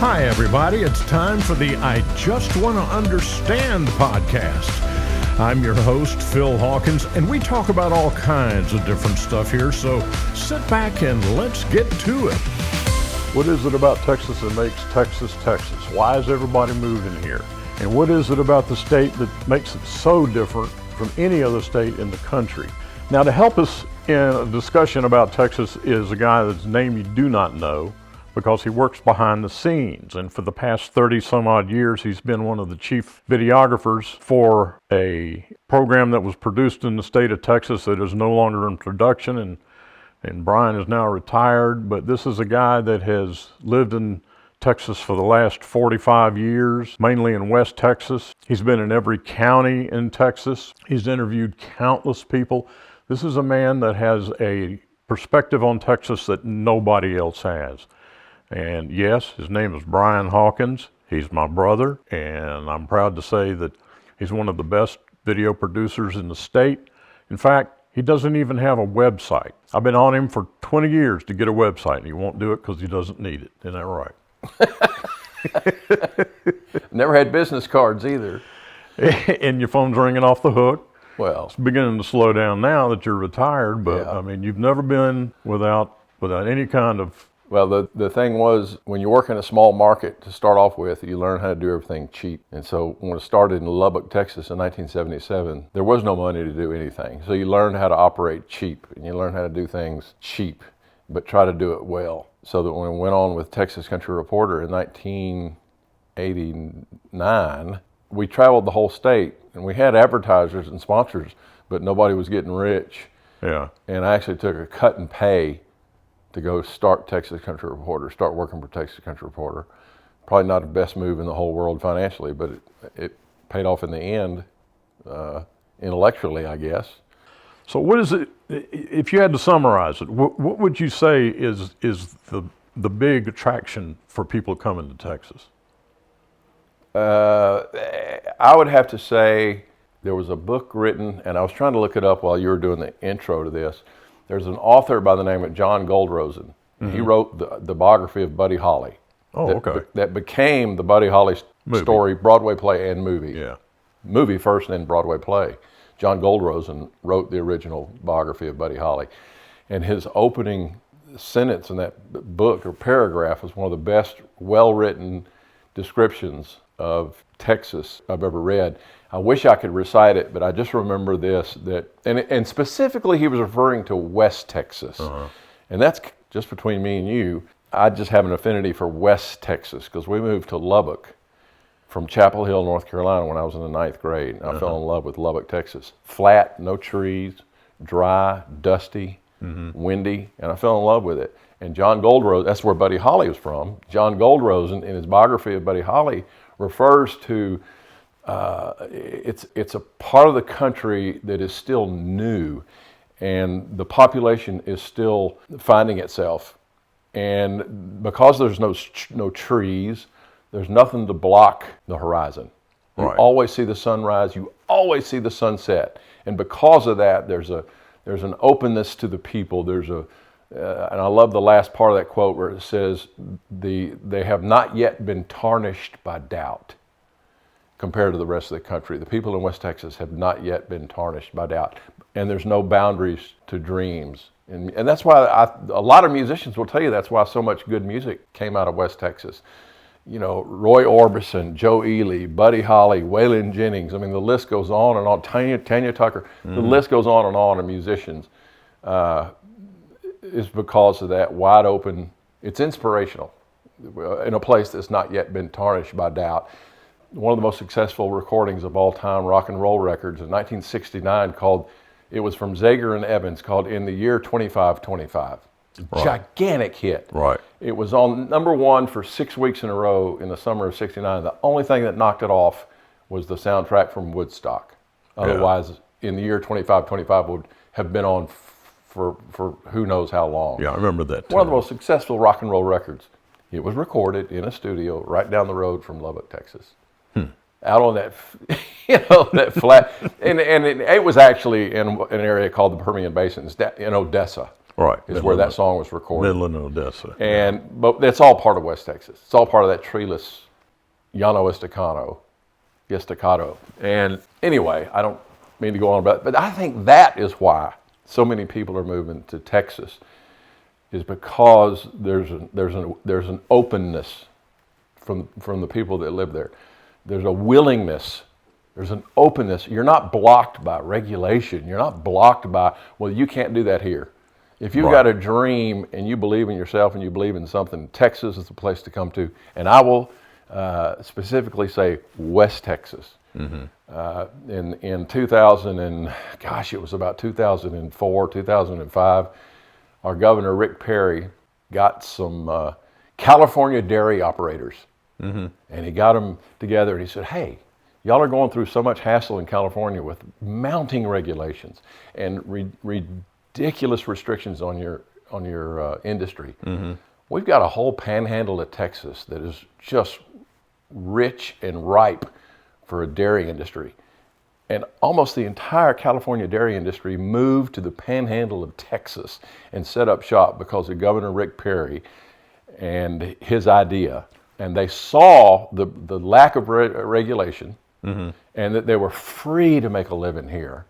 Hi, everybody. It's time for the I Just Want to Understand podcast. I'm your host, Phil Hawkins, and we talk about all kinds of different stuff here, so sit back and let's get to it. What is it about Texas that makes Texas, Texas? Why is everybody moving here? And what is it about the state that makes it so different from any other state in the country? Now, to help us in a discussion about Texas is a guy that's name you do not know, because he works behind the scenes. And for the past 30 some odd years, he's been one of the chief videographers for a program that was produced in the state of Texas that is no longer in production. And Brian is now retired, but this is a guy that has lived in Texas for the last 45 years, mainly in West Texas. He's been in every county in Texas. He's interviewed countless people. This is a man that has a perspective on Texas that nobody else has. And yes, his name is Brian Hawkins. He's my brother, and I'm proud to say that he's one of the best video producers in the state. In fact, he doesn't even have a website. I've been on him for 20 years to get a website, and he won't do it because he doesn't need it. Isn't that right? Never had business cards either. And your phone's ringing off the hook. Well, It's beginning to slow down now that you're retired, but Yeah. I mean, you've never been without any kind of... Well, the thing was, when you work in a small market to start off with, you learn how to do everything cheap. And so when it started in Lubbock, Texas in 1977, there was no money to do anything. So you learn how to operate cheap, and you learn how to do things cheap, but try to do it well. So that when we went on with Texas Country Reporter in 1989, we traveled the whole state, and we had advertisers and sponsors, but nobody was getting rich. Yeah. And I actually took a cut in pay to go start Texas Country Reporter, start working for Texas Country Reporter. Probably not the best move in the whole world financially, but it paid off in the end, intellectually, I guess. So what is it, if you had to summarize it, what would you say is the big attraction for people coming to Texas? I would have to say there was a book written, and I was trying to look it up while you were doing the intro to this. There's an author by the name of John Goldrosen. Mm-hmm. He wrote the biography of Buddy Holly. That became the Buddy Holly story, Broadway play and movie. Yeah. Movie first and then Broadway play. John Goldrosen wrote the original biography of Buddy Holly. And his opening sentence in that book or paragraph is one of the best well-written descriptions of Texas I've ever read. I wish I could recite it, but I just remember this, and specifically he was referring to West Texas. Uh-huh. And that's just between me and you. I just have an affinity for West Texas because we moved to Lubbock from Chapel Hill, North Carolina when I was in the 9th grade. And I fell in love with Lubbock, Texas. Flat, no trees, dry, dusty, windy, and I fell in love with it. And John Goldrosen, that's where Buddy Holly was from. John Goldrosen, in his biography of Buddy Holly, refers to it's a part of the country that is still new, and the population is still finding itself. And because there's no trees, there's nothing to block the horizon. You always see the sunrise, you always see the sunset, and because of that, there's an openness to the people. And I love the last part of that quote where it says, they have not yet been tarnished by doubt. Compared to the rest of the country, the people in West Texas have not yet been tarnished by doubt, and there's no boundaries to dreams. And that's why a lot of musicians will tell you that's why so much good music came out of West Texas. You know, Roy Orbison, Joe Ely, Buddy Holly, Waylon Jennings. I mean, the list goes on and on. Tanya Tucker. The list goes on and on of musicians. Is because of that wide open. It's inspirational in a place that's not yet been tarnished by doubt. One of the most successful recordings of all time, rock and roll records, in 1969, it was from Zager and Evans, called "In the Year 2525." Gigantic hit. Right. It was on number one for 6 weeks in a row in the summer of '69. The only thing that knocked it off was the soundtrack from Woodstock. Otherwise, "In the Year 2525" would have been on for who knows how long. Yeah, I remember that too. One of the most successful rock and roll records. It was recorded in a studio right down the road from Lubbock, Texas. Out on that, that flat, and it was actually in an area called the Permian Basin, in Odessa. Right. is where that song was recorded. Midland and Odessa. But that's all part of West Texas. It's all part of that treeless llano estacado. And anyway, I don't mean to go on about it, but I think that is why so many people are moving to Texas, is because there's an openness from the people that live there. There's a willingness. There's an openness. You're not blocked by regulation. You're not blocked by, well, you can't do that here. If you've got a dream and you believe in yourself and you believe in something, Texas is the place to come to. And I will specifically say West Texas. In 2000 and gosh, it was about 2004, 2005, our governor Rick Perry got some California dairy operators, and he got them together and he said, "Hey, y'all are going through so much hassle in California with mounting regulations and ridiculous restrictions on your industry. We've got a whole panhandle of Texas that is just rich and ripe for a dairy industry." And almost the entire California dairy industry moved to the panhandle of Texas and set up shop because of Governor Rick Perry and his idea. And they saw the lack of regulation, and that they were free to make a living here.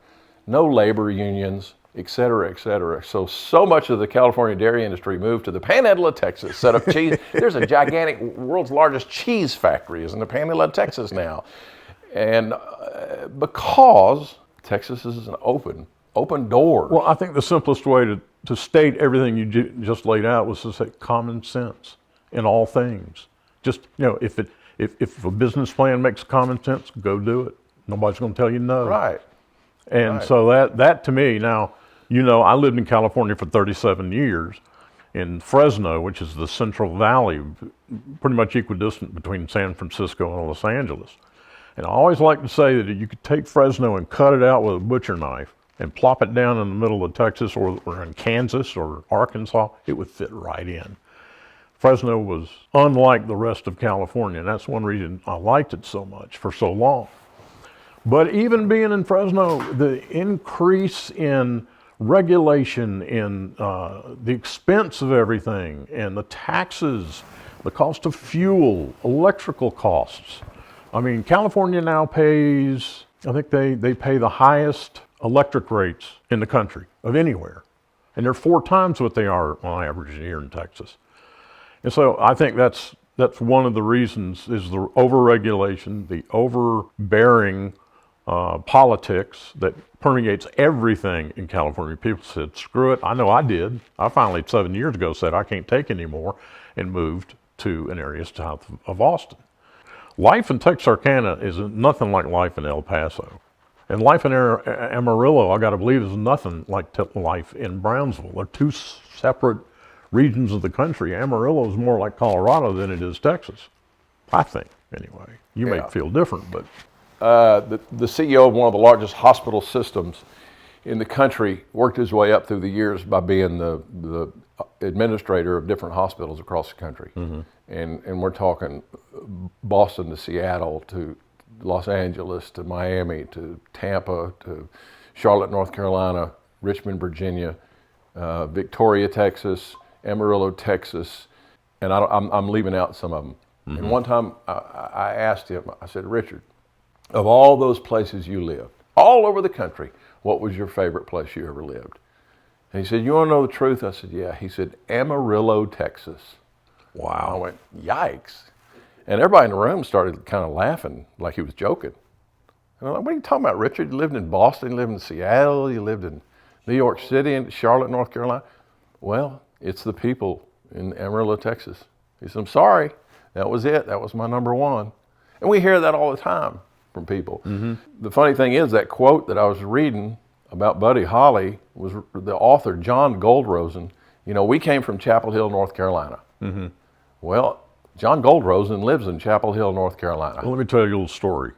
No labor unions, et cetera, et cetera. So much of the California dairy industry moved to the panhandle of Texas, set up cheese. There's a gigantic, world's largest cheese factory is in the panhandle of Texas now. And because Texas is an open door. Well, I think the simplest way to state everything you just laid out was to say common sense in all things. Just, if a business plan makes common sense, go do it. Nobody's going to tell you no. Right. And so that to me, now, I lived in California for 37 years in Fresno, which is the Central Valley, pretty much equidistant between San Francisco and Los Angeles. And I always like to say that you could take Fresno and cut it out with a butcher knife and plop it down in the middle of Texas or in Kansas or Arkansas, it would fit right in. Fresno was unlike the rest of California, and that's one reason I liked it so much for so long. But even being in Fresno, the increase in regulation, in the expense of everything, and the taxes, the cost of fuel, electrical costs. I mean, California now pays, I think they pay the highest electric rates in the country of anywhere. And they're 4 times what they are on average here in Texas. And so I think that's one of the reasons is the overregulation, the overbearing politics that permeates everything in California. People said, screw it. I know I did. I finally, 7 years ago, said I can't take anymore and moved to an area south of Austin. Life in Texarkana is nothing like life in El Paso. And life in Amarillo, I got to believe, is nothing like life in Brownsville. They're 2 separate regions of the country. Amarillo is more like Colorado than it is Texas, I think, anyway. You may feel different, but... The CEO of one of the largest hospital systems in the country worked his way up through the years by being the administrator of different hospitals across the country. And we're talking Boston to Seattle to Los Angeles to Miami to Tampa to Charlotte, North Carolina, Richmond, Virginia, Victoria, Texas, Amarillo, Texas, and I'm leaving out some of them. And one time I asked him, I said, Richard, of all those places you lived, all over the country, what was your favorite place you ever lived? And he said, you want to know the truth? I said, yeah. He said, Amarillo, Texas. Wow. I went, yikes. And everybody in the room started kind of laughing like he was joking. And I'm like, what are you talking about, Richard? You lived in Boston, you lived in Seattle, you lived in New York City and Charlotte, North Carolina. Well, it's the people in Amarillo, Texas. He said, I'm sorry. That was it. That was my number one. And we hear that all the time from people. The funny thing is that quote that I was reading about Buddy Holly was the author, John Goldrosen. We came from Chapel Hill, North Carolina. Well, John Goldrosen lives in Chapel Hill, North Carolina. Well, let me tell you a little story.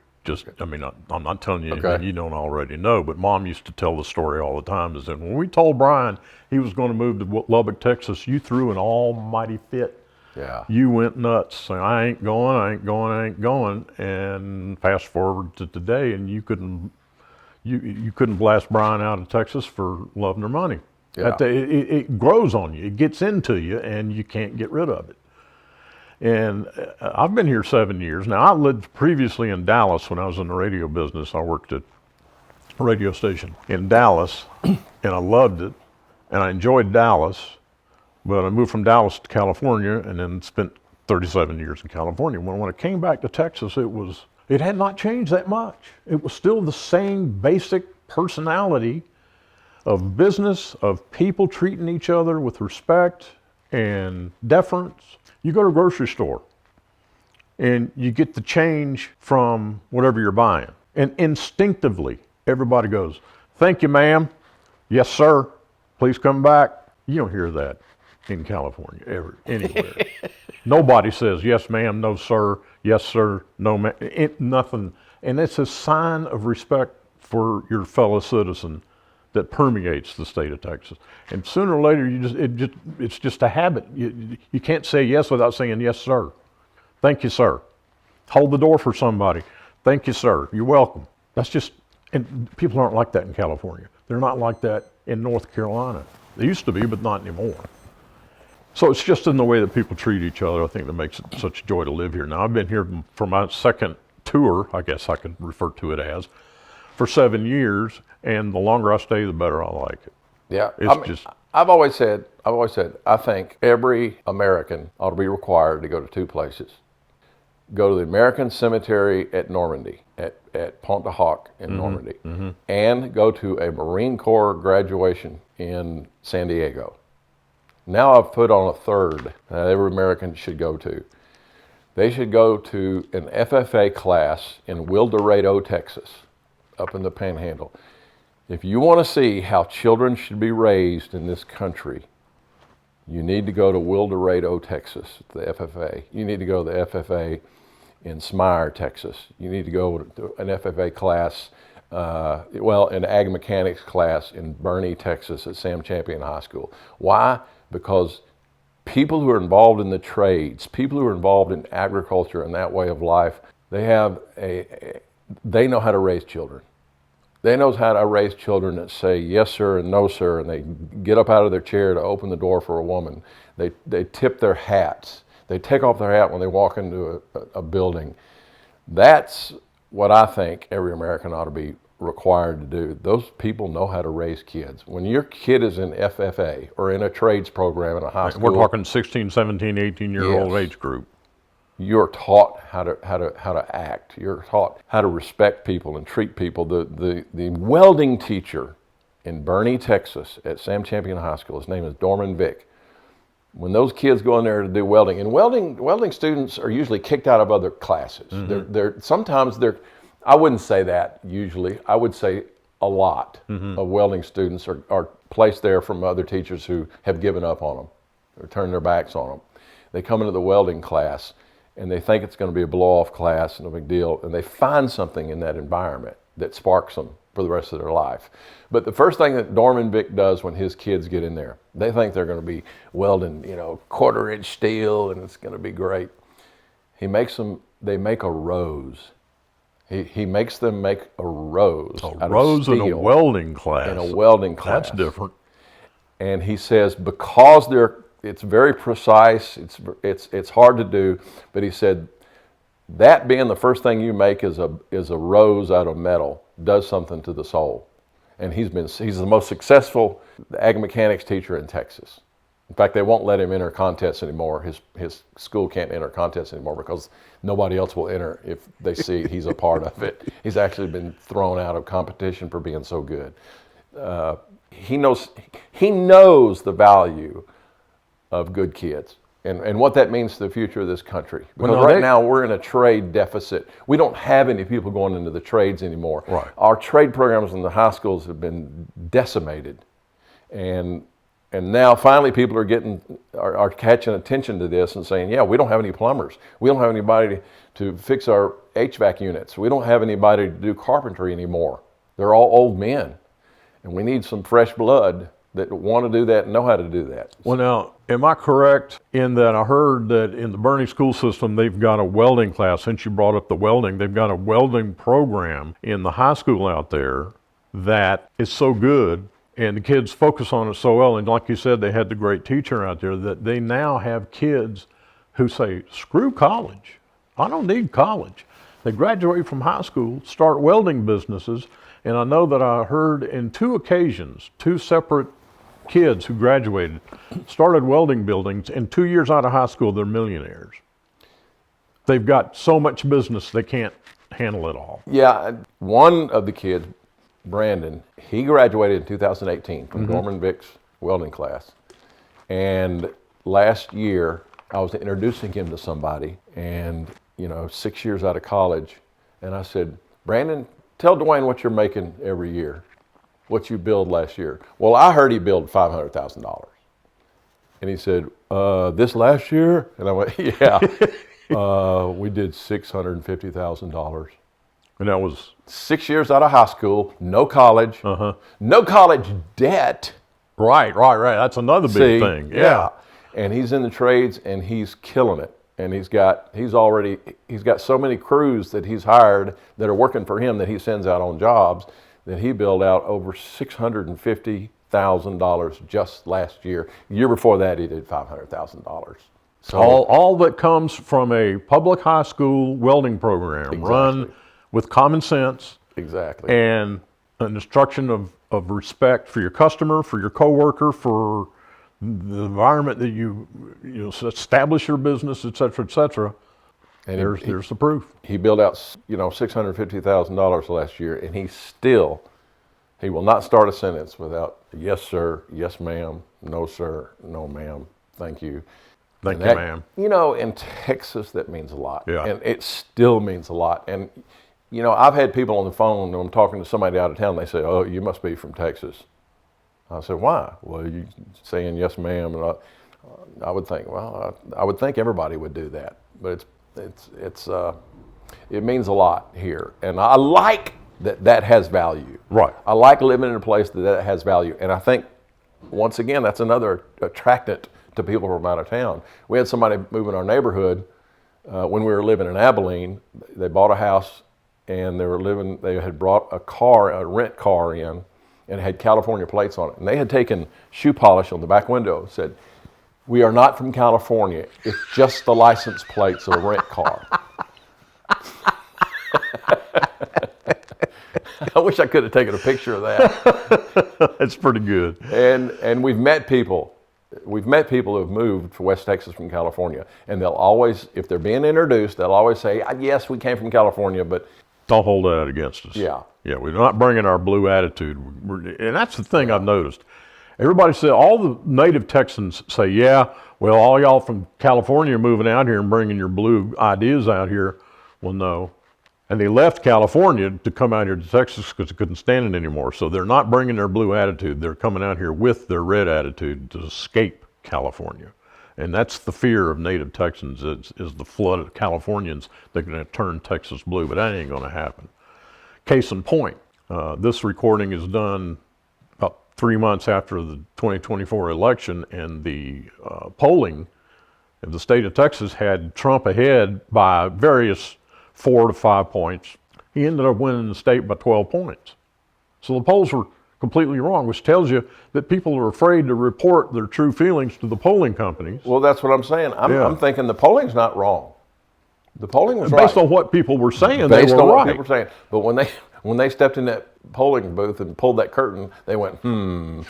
I'm not telling you anything you don't already know, but Mom used to tell the story all the time. Is that when we told Brian he was going to move to Lubbock, Texas, you threw an almighty fit. Yeah. You went nuts, saying, I ain't going. And fast forward to today, and you couldn't blast Brian out of Texas for loving or money. Yeah. It grows on you. It gets into you, and you can't get rid of it. And I've been here 7 years. Now, I lived previously in Dallas when I was in the radio business. I worked at a radio station in Dallas, and I loved it, and I enjoyed Dallas. But I moved from Dallas to California and then spent 37 years in California. When I came back to Texas, it had not changed that much. It was still the same basic personality of business, of people treating each other with respect and deference. You go to a grocery store and you get the change from whatever you're buying. And instinctively, everybody goes, "Thank you, ma'am. Yes, sir. Please come back." You don't hear that in California, anywhere. Nobody says, "Yes, ma'am," "No, sir," "Yes, sir," "No, ma'am," nothing. And it's a sign of respect for your fellow citizen that permeates the state of Texas. And sooner or later, it's just a habit. You can't say yes without saying, "Yes, sir." "Thank you, sir." Hold the door for somebody. "Thank you, sir. You're welcome." And people aren't like that in California. They're not like that in North Carolina. They used to be, but not anymore. So it's just in the way that people treat each other, I think, that makes it such a joy to live here. Now, I've been here for my second tour, I guess I could refer to it as, for 7 years, and the longer I stay, the better I like it. Yeah, I've always said, I think every American ought to be required to go to two places. Go to the American Cemetery at Normandy, at Pont de Hoc in Normandy, and go to a Marine Corps graduation in San Diego. Now I've put on a third that every American should go to. They should go to an FFA class in Wildorado, Texas, up in the Panhandle. If you want to see how children should be raised in this country, you need to go to Wildorado, Texas, the FFA. You need to go to the FFA in Smyre, Texas. You need to go to an FFA class, an ag mechanics class in Bernie, Texas at Sam Champion High School. Why? Because people who are involved in the trades, people who are involved in agriculture and that way of life, they know how to raise children. They know how to raise children that say yes, sir, and no, sir, and they get up out of their chair to open the door for a woman. They tip their hats. They take off their hat when they walk into a building. That's what I think every American ought to be required to do. Those people know how to raise kids. When your kid is in FFA or in a trades program in a high school, we're talking 16, 17, 18-year-old age group. You're taught how to act. You're taught how to respect people and treat people. The welding teacher in Bernie, Texas, at Sam Champion High School, his name is Dorman Vick. When those kids go in there to do welding, and welding students are usually kicked out of other classes. Sometimes I wouldn't say that usually. I would say a lot of welding students are placed there from other teachers who have given up on them or turned their backs on them. They come into the welding class and they think it's going to be a blow-off class, no big deal, and they find something in that environment that sparks them for the rest of their life. But the first thing that Dorman Vick does when his kids get in there, they think they're going to be welding, quarter-inch steel, and it's going to be great. They make a rose. He makes them make a rose. A rose in a welding class. In a welding class. That's different. And he says because it's very precise, it's hard to do, but he said that being the first thing you make is a rose out of metal does something to the soul. And he's the most successful ag mechanics teacher in Texas. In fact, they won't let him enter contests anymore. His school can't enter contests anymore because nobody else will enter if they see he's a part of it. He's actually been thrown out of competition for being so good. He knows the value of good kids and what that means to the future of this country. Because now we're in a trade deficit. We don't have any people going into the trades anymore. Right. Our trade programs in the high schools have been decimated. And now finally people are catching attention to this and saying, yeah, we don't have any plumbers. We don't have anybody to fix our HVAC units. We don't have anybody to do carpentry anymore. They're all old men. And we need some fresh blood that want to do that and know how to do that. Well, now, am I correct in that I heard that in the Bernie school system, they've got a welding class, since you brought up the welding, they've got a welding program in the high school out there that is so good And the kids focus on it so well, and like you said, they had the great teacher out there, that they now have kids who say, screw college. I don't need college. They graduate from high school, start welding businesses, and I know that I heard in 2 occasions, 2 separate kids who graduated, started welding buildings, and 2 years out of high school, they're millionaires. They've got so much business, they can't handle it all. Yeah, one of the kids, Brandon, he graduated in 2018 from Gorman Vic's welding class. And last year, I was introducing him to somebody, and 6 years out of college, and I said, Brandon, tell Dwayne what you're making every year, what you billed last year. Well, I heard he billed $500,000. And he said, this last year? And I went, yeah, we did $650,000. And that was 6 years out of high school, no college, no college debt. right. That's another big thing. Yeah. And he's in the trades, and he's killing it. And he's got so many crews that he's hired that are working for him that he sends out on jobs that he billed out over $650,000 just last year. The year before that, he did $500,000. So all that comes from a public high school welding program run with common sense. Exactly. And an instruction of respect for your customer, for your coworker, for the environment that you establish your business, et cetera. And there's the proof. He billed out, $650,000 last year, and he will not start a sentence without yes, sir, yes, ma'am, no, sir, no, ma'am, thank you. Thank you, ma'am. In Texas, that means a lot. Yeah. And it still means a lot. And, I've had people on the phone when I'm talking to somebody out of town, they say, oh, you must be from Texas. I said, why? Well, you saying yes, ma'am. And I would think, I would think everybody would do that. But it means a lot here. And I like that has value. Right. I like living in a place that has value. And I think, once again, that's another attractant to people from out of town. We had somebody move in our neighborhood when we were living in Abilene. They bought a house, and they had brought a rent car in, and it had California plates on it. And they had taken shoe polish on the back window, said, we are not from California. It's just the license plates of a rent car. I wish I could have taken a picture of that. That's pretty good. And we've met people who have moved to West Texas from California, and they'll always, if they're being introduced, they'll always say, yes, we came from California, but don't hold that against us. Yeah. Yeah, we're not bringing our blue attitude. And that's the thing I've noticed. Everybody said, all the native Texans say, yeah, well, all y'all from California are moving out here and bringing your blue ideas out here. Well, no. And they left California to come out here to Texas because they couldn't stand it anymore. So they're not bringing their blue attitude. They're coming out here with their red attitude to escape California. And that's the fear of native Texans is the flood of Californians that are going to turn Texas blue. But that ain't going to happen. Case in point, this recording is done about 3 months after the 2024 election, and the polling in the state of Texas had Trump ahead by various 4 to 5 points. He ended up winning the state by 12 points. So the polls were completely wrong, which tells you that people are afraid to report their true feelings to the polling companies. Well, that's what I'm saying. I'm thinking the polling's not wrong. The polling was based right. on what people were saying. Based they were on what right. people were saying. But when they stepped in that polling booth and pulled that curtain, they went, I'm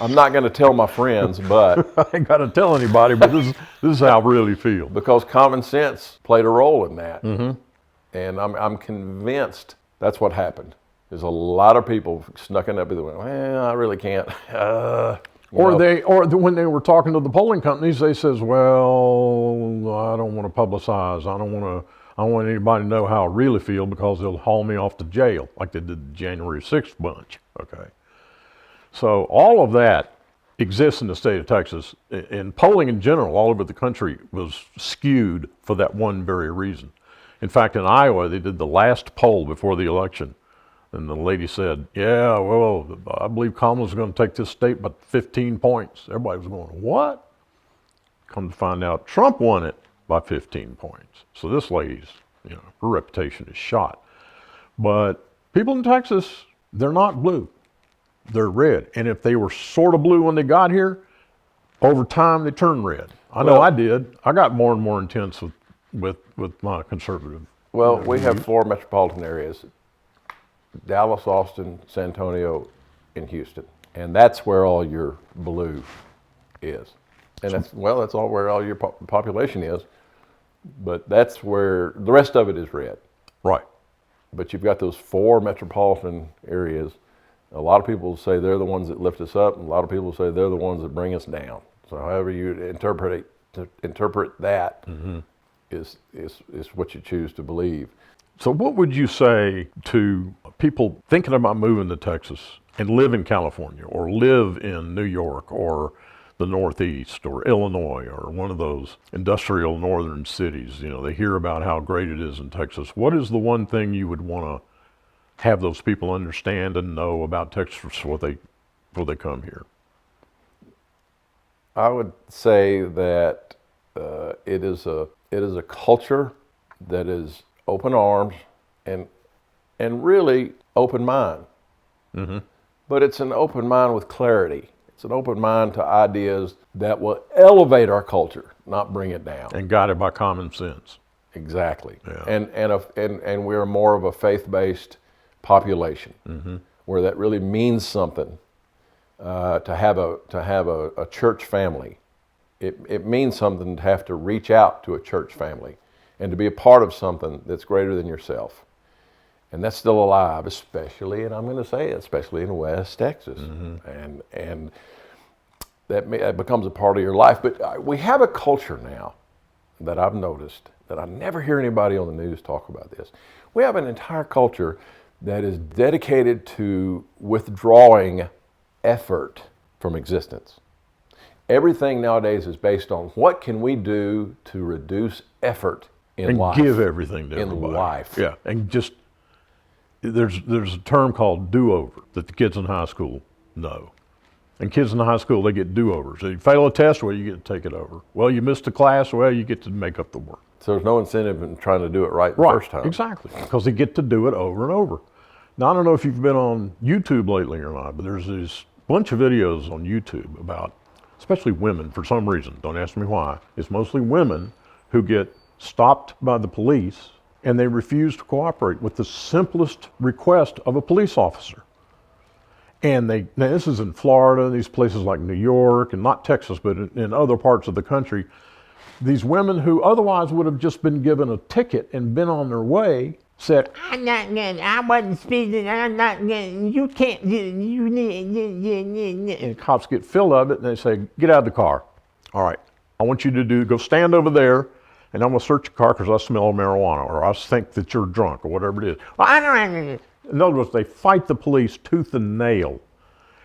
not going to tell my friends, but I ain't got to tell anybody. But this is how I really feel. Because common sense played a role in that, and I'm convinced that's what happened. There's a lot of people snuck in up and went, well, I really can't. When they were talking to the polling companies, they says, well, I don't want to publicize. I don't want anybody to know how I really feel because they'll haul me off to jail like they did the January 6th bunch. Okay. So all of that exists in the state of Texas, and polling in general all over the country was skewed for that one very reason. In fact, in Iowa, they did the last poll before the election. And the lady said, yeah, well, I believe Kamala's going to take this state by 15 points. Everybody was going, what? Come to find out, Trump won it by 15 points. So this lady's, her reputation is shot. But people in Texas, they're not blue. they're red. And if they were sort of blue when they got here, over time they turn red. I know I did. I got more and more intense with my conservative. Well, we have 4 metropolitan areas: Dallas, Austin, San Antonio, and Houston. And that's where all your blue is. And that's all where all your population is. But that's where the rest of it is red. Right. But you've got those 4 metropolitan areas. A lot of people say they're the ones that lift us up, and a lot of people say they're the ones that bring us down. So however you interpret that is what you choose to believe. So what would you say to people thinking about moving to Texas and live in California or live in New York or the Northeast or Illinois or one of those industrial northern cities? You know, they hear about how great it is in Texas. What is the one thing you would want to have those people understand and know about Texas before they come here? I would say that it is a culture that is open arms and really open mind. Mm-hmm. But it's an open mind with clarity. It's an open mind to ideas that will elevate our culture, not bring it down. And guided by common sense. Exactly. Yeah. And we're more of a faith-based population, where that really means something. To have a church family, it means something to have to reach out to a church family and to be a part of something that's greater than yourself. And that's still alive, especially, and I'm going to say especially in West Texas. And that becomes a part of your life. But we have a culture now that I've noticed that I never hear anybody on the news talk about this. We have an entire culture that is dedicated to withdrawing effort from existence. Everything nowadays is based on what can we do to reduce effort in life. And give everything to in everybody. life. Yeah, and just, there's a term called do-over that the kids in high school know. And kids in high school, they get do-overs. If you fail a test, well, you get to take it over. Well, you missed a class, well, you get to make up the work. So there's no incentive in trying to do it right the first time. Exactly, because they get to do it over and over. Now, I don't know if you've been on YouTube lately or not, but there's this bunch of videos on YouTube about, especially women, for some reason, don't ask me why. It's mostly women who get stopped by the police and they refuse to cooperate with the simplest request of a police officer. And now this is in Florida, these places like New York, and not Texas, but in other parts of the country. These women who otherwise would have just been given a ticket and been on their way said, I wasn't speeding, I'm not getting, you can't, you need, and cops get filled of it and they say, get out of the car. All right, I want you to go stand over there and I'm gonna search your car because I smell marijuana or I think that you're drunk or whatever it is. In other words, they fight the police tooth and nail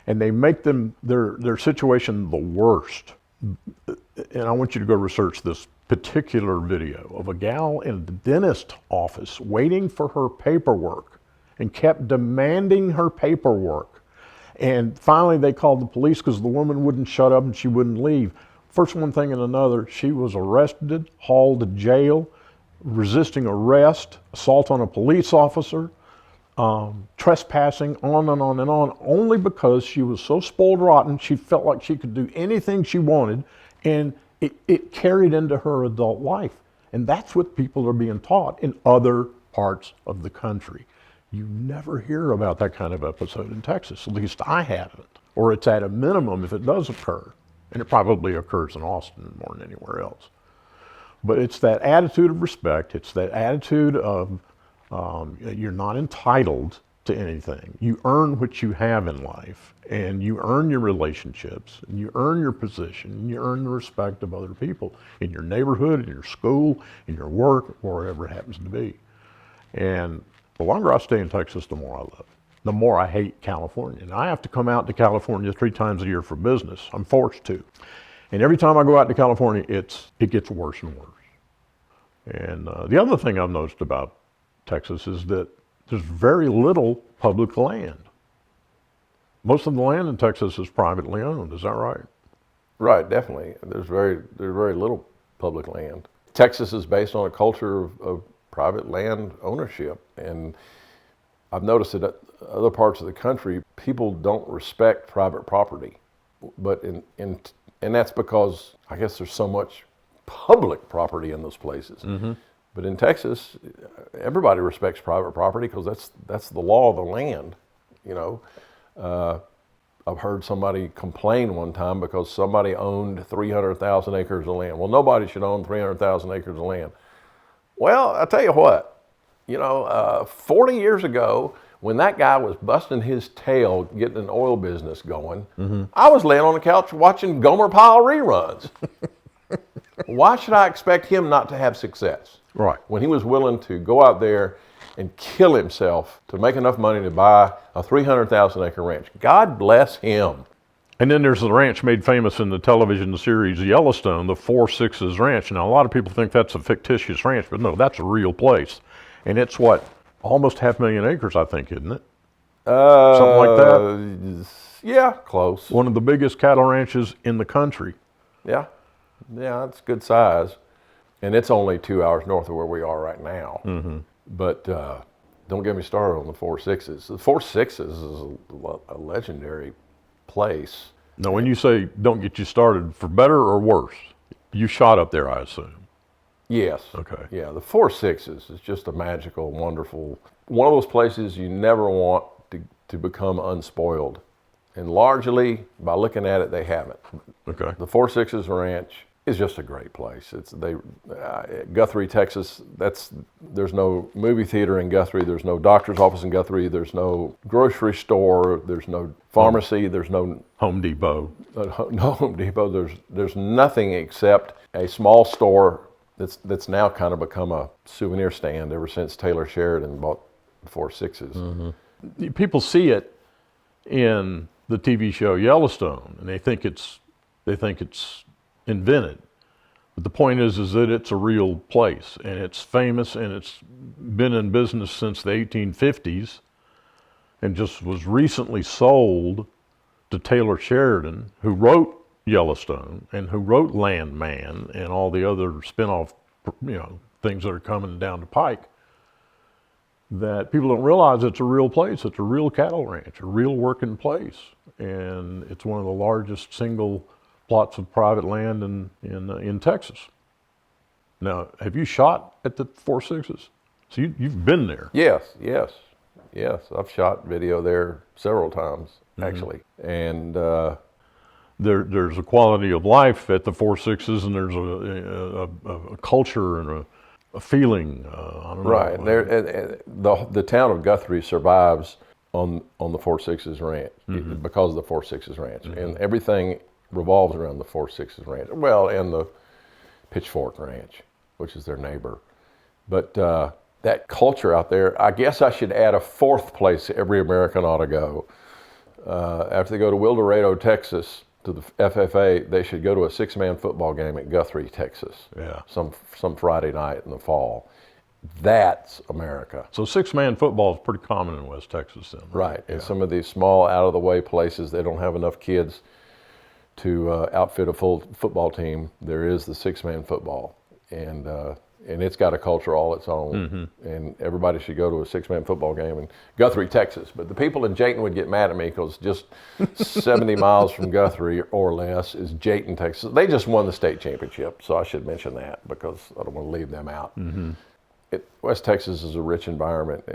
and they make them, their situation the worst. And I want you to go research this particular video of a gal in the dentist office waiting for her paperwork and kept demanding her paperwork. And finally they called the police because the woman wouldn't shut up and she wouldn't leave. First one thing and another, she was arrested, hauled to jail, resisting arrest, assault on a police officer, trespassing, on and on and on, only because she was so spoiled rotten, she felt like she could do anything she wanted, and it carried into her adult life. And that's what people are being taught in other parts of the country. You never hear about that kind of episode in Texas, at least I haven't. Or it's at a minimum if it does occur. And it probably occurs in Austin more than anywhere else. But it's that attitude of respect, it's that attitude of you're not entitled to anything. You earn what you have in life, and you earn your relationships, and you earn your position, and you earn the respect of other people in your neighborhood, in your school, in your work, wherever it happens to be. And the longer I stay in Texas, the more I love it. The more I hate California. And I have to come out to California 3 times a year for business. I'm forced to. And every time I go out to California, it gets worse and worse. And the other thing I've noticed about Texas is that there's very little public land. Most of the land in Texas is privately owned, is that right? Right, definitely. There's very little public land. Texas is based on a culture of private land ownership, and I've noticed that other parts of the country, people don't respect private property. But and that's because I guess there's so much public property in those places. Mm-hmm. But in Texas, everybody respects private property because that's the law of the land. You know, I've heard somebody complain one time because somebody owned 300,000 acres of land. Well, nobody should own 300,000 acres of land. Well, I tell you what, 40 years ago, when that guy was busting his tail getting an oil business going, mm-hmm. I was laying on the couch watching Gomer Pyle reruns. Why should I expect him not to have success? Right. When he was willing to go out there and kill himself to make enough money to buy a 300,000 acre ranch. God bless him. And then there's the ranch made famous in the television series Yellowstone, the 4 Sixes Ranch. Now, a lot of people think that's a fictitious ranch, but no, that's a real place. And it's almost 500,000 acres, I think, isn't it? Something like that? Yeah, close. One of the biggest cattle ranches in the country. Yeah, it's good size. And it's only 2 hours north of where we are right now. Mm-hmm. But don't get me started on the 4 Sixes. The 4 Sixes is a legendary place. Now, when you say don't get you started, for better or worse, you shot up there, I assume. Yes. Okay. Yeah, the 4 Sixes is just a magical, wonderful, one of those places you never want to become unspoiled. And largely, by looking at it, they haven't. Okay. The 4 Sixes Ranch is just a great place. Guthrie, Texas. There's no movie theater in Guthrie. There's no doctor's office in Guthrie. There's no grocery store. There's no pharmacy. There's no Home Depot. No Home Depot. There's nothing except a small store that's now kind of become a souvenir stand ever since Taylor Sheridan bought the 4 Sixes. Mm-hmm. People see it in the TV show Yellowstone, and they think it's invented. But the point is that it's a real place, and it's famous, and it's been in business since the 1850s, and just was recently sold to Taylor Sheridan, who wrote Yellowstone and who wrote Landman and all the other spin-off, things that are coming down the pike. That people don't realize it's a real place. It's a real cattle ranch, a real working place, and it's one of the largest single plots of private land in Texas. Now, have you shot at the 4 Sixes? So you've been there. Yes. I've shot video there several times, actually. And there's a quality of life at the 4 Sixes, and there's a culture and a feeling. I don't know. Right. The town of Guthrie survives on the 4 Sixes Ranch because of the 4 Sixes Ranch, and everything revolves around the 4 Sixes Ranch. Well, and the Pitchfork Ranch, which is their neighbor. But that culture out there, I guess I should add a fourth place every American ought to go. After they go to Wildorado, Texas, to the FFA, they should go to a 6-man football game at Guthrie, Texas. Yeah. Some Friday night in the fall. That's America. So 6-man football is pretty common in West Texas then. Right. And some of these small, out-of-the-way places, they don't have enough kids to outfit a full football team. There is the 6-man football, and it's got a culture all its own. And everybody should go to a 6-man football game in Guthrie, Texas. But the people in Jayton would get mad at me because just 70 miles from Guthrie or less is Jayton, Texas. They just won the state championship, so I should mention that because I don't want to leave them out. West Texas is a rich environment.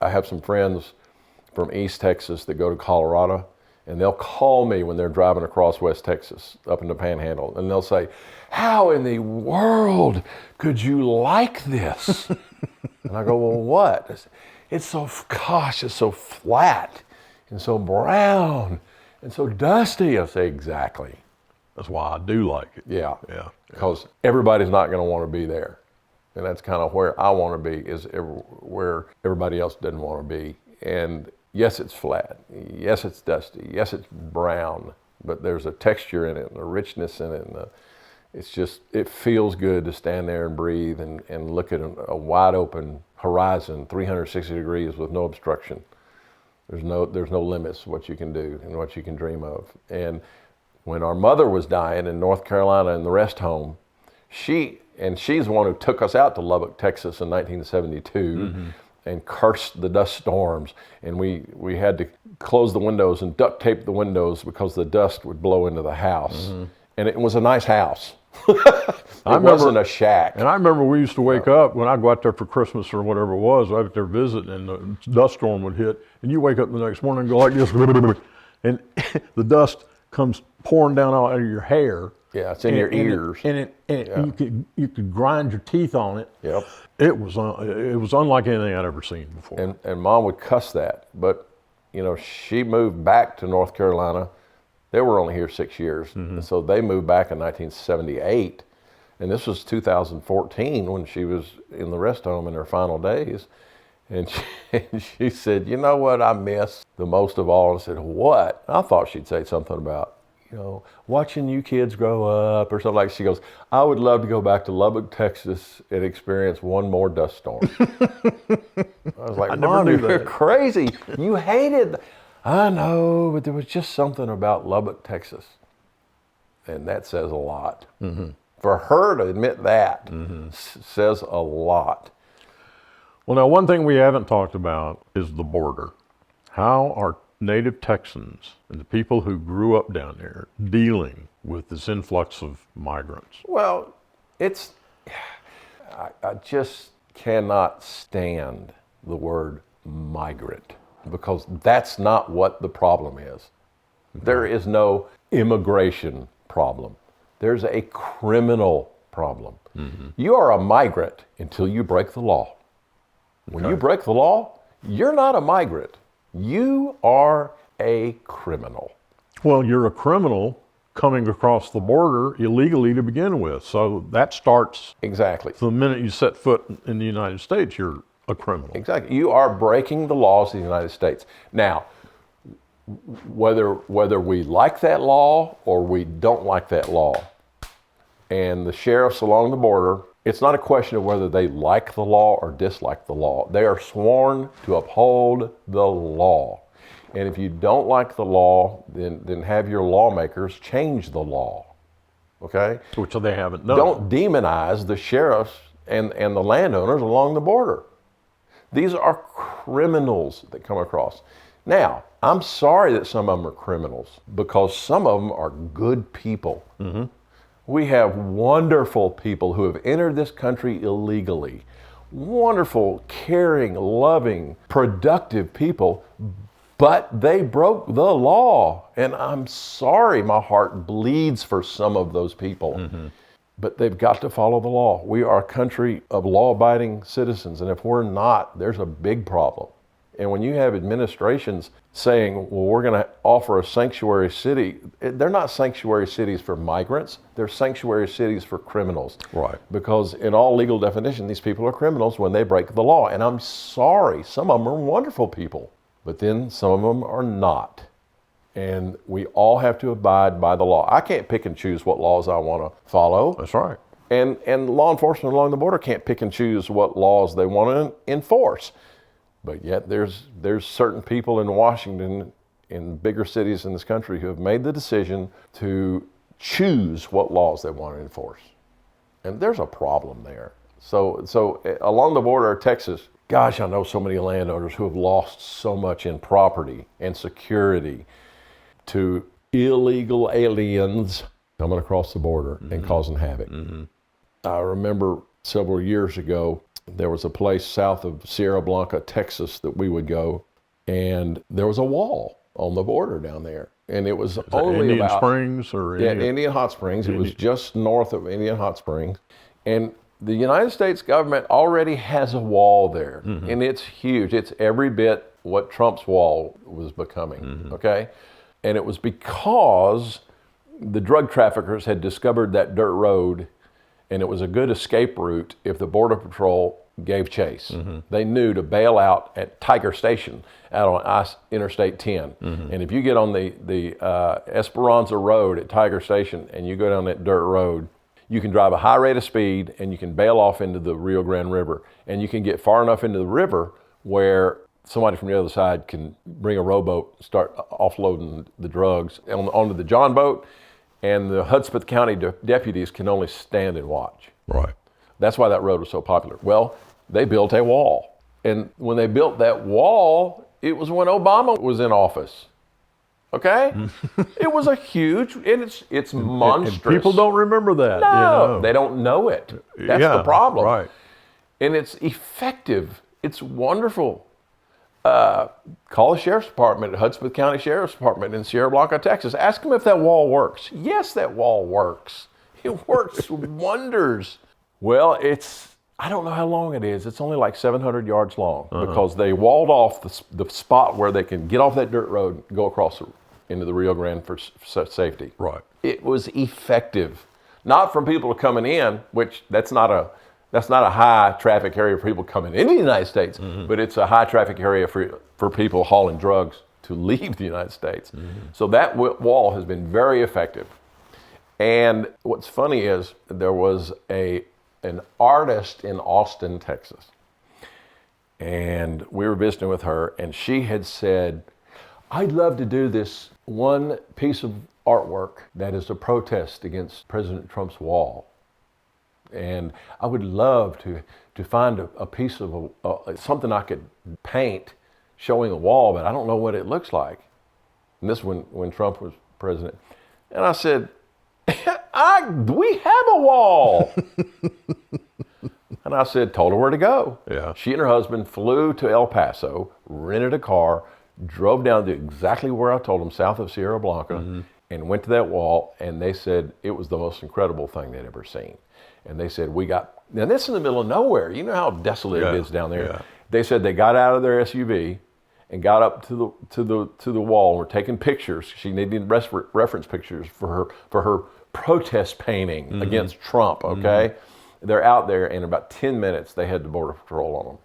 I have some friends from East Texas that go to Colorado, and they'll call me when they're driving across West Texas up in the Panhandle, and they'll say, "How in the world could you like this?" And I go, "Well, what?" It's so flat and so brown and so dusty. I say, "Exactly. That's why I do like it." Yeah. Because everybody's not going to want to be there. And that's kind of where I want to be, is where everybody else doesn't want to be. And yes, it's flat. Yes, it's dusty. Yes, it's brown. But there's a texture in it and a richness in it. And it feels good to stand there and breathe and look at a wide open horizon, 360 degrees with no obstruction. There's no limits to what you can do and what you can dream of. And when our mother was dying in North Carolina in the rest home, she's the one who took us out to Lubbock, Texas in 1972. and cursed the dust storms. And we had to close the windows and duct tape the windows because the dust would blow into the house. And it was a nice house. It wasn't a shack. And I remember we used to wake up when I go out there for Christmas or whatever it was, out there visiting, and the dust storm would hit, and you wake up the next morning and go like this, and the dust comes pouring down out of your hair. Yeah, it's in your ears. You could grind your teeth on it. Yep. It was unlike anything I'd ever seen before. And Mom would cuss that, but she moved back to North Carolina. They were only here 6 years, and so they moved back in 1978, and this was 2014 when she was in the rest home in her final days, and she said, "You know what I miss the most of all?" And I said, "What?" I thought she'd say something about, watching you kids grow up or something like that. She goes, "I would love to go back to Lubbock, Texas and experience one more dust storm." I was like, "Mom, you're crazy. You hated..." I know, but there was just something about Lubbock, Texas. And that says a lot. For her to admit that says a lot. Well, now, one thing we haven't talked about is the border. How are native Texans and the people who grew up down there dealing with this influx of migrants? Well, I just cannot stand the word migrant, because that's not what the problem is. There is no immigration problem. There's a criminal problem. You are a migrant until you break the law. When you break the law, you're not a migrant. You are a criminal. Well, you're a criminal coming across the border illegally to begin with. So that starts Exactly. the minute you set foot in the United States, you're a criminal. Exactly. You are breaking the laws of the United States. Now, whether we like that law or we don't like that law, and the sheriffs along the border, it's not a question of whether they like the law or dislike the law. They are sworn to uphold the law. And if you don't like the law, then have your lawmakers change the law. Okay? Which they haven't done. Don't demonize the sheriffs and the landowners along the border. These are criminals that come across. Now, I'm sorry that some of them are criminals, because some of them are good people. We have wonderful people who have entered this country illegally. Wonderful, caring, loving, productive people, but they broke the law. And I'm sorry, my heart bleeds for some of those people. But they've got to follow the law. We are a country of law-abiding citizens, and if we're not, there's a big problem. And when you have administrations saying, well, we're going to offer a sanctuary city, they're not sanctuary cities for migrants, they're sanctuary cities for criminals. Right. Because in all legal definition, these people are criminals when they break the law. And I'm sorry, some of them are wonderful people, but then some of them are not. And we all have to abide by the law. I can't pick and choose what laws I want to follow. That's right. And law enforcement along the border can't pick and choose what laws they want to enforce. But yet there's certain people in Washington, in bigger cities in this country, who have made the decision to choose what laws they want to enforce. And there's a problem there. So along the border of Texas, gosh, I know so many landowners who have lost so much in property and security to illegal aliens coming across the border and causing havoc. I remember several years ago, there was a place south of Sierra Blanca, Texas, that we would go, and there was a wall on the border down there. And it was only Indian about... Springs or Indian Hot Springs. It was just north of Indian Hot Springs. And the United States government already has a wall there, and it's huge. It's every bit what Trump's wall was becoming, okay? And it was because the drug traffickers had discovered that dirt road, and it was a good escape route if the Border Patrol gave chase. They knew to bail out at Tiger Station out on Interstate 10. And if you get on the Esperanza Road at Tiger Station and you go down that dirt road, you can drive a high rate of speed and you can bail off into the Rio Grande River. And you can get far enough into the river where somebody from the other side can bring a rowboat, start offloading the drugs onto the John boat, and the Hudspeth County deputies can only stand and watch. Right. That's why that road was so popular. Well, they built a wall. And when they built that wall, it was when Obama was in office. Okay? It was a huge, and it's monstrous. And people don't remember that. No, they don't know it. That's the problem. Right. And it's effective. It's wonderful. Call the Sheriff's Department, Hudspeth County Sheriff's Department in Sierra Blanca, Texas. Ask them if that wall works. Yes, that wall works. It works wonders. Well, I don't know how long it is. It's only like 700 yards long because they walled off the spot where they can get off that dirt road and go across into the Rio Grande for safety. Right. It was effective. Not from people coming in, which that's not a high traffic area for people coming into the United States, but it's a high traffic area for people hauling drugs to leave the United States. So that wall has been very effective. And what's funny is there was an artist in Austin, Texas, and we were visiting with her, and she had said, I'd love to do this one piece of artwork that is a protest against President Trump's wall. And I would love to find a piece of something I could paint showing the wall, but I don't know what it looks like. And this when Trump was president. And I said, we have a wall. And I said, told her where to go. Yeah. She and her husband flew to El Paso, rented a car, drove down to exactly where I told them, south of Sierra Blanca, and went to that wall, and they said it was the most incredible thing they'd ever seen. And they said, now this is in the middle of nowhere. You know how desolate it is down there. Yeah. They said they got out of their SUV and got up to the wall and were taking pictures. She needed reference pictures for her protest painting against Trump, okay? They're out there, and in about 10 minutes, they had the Border Patrol on them.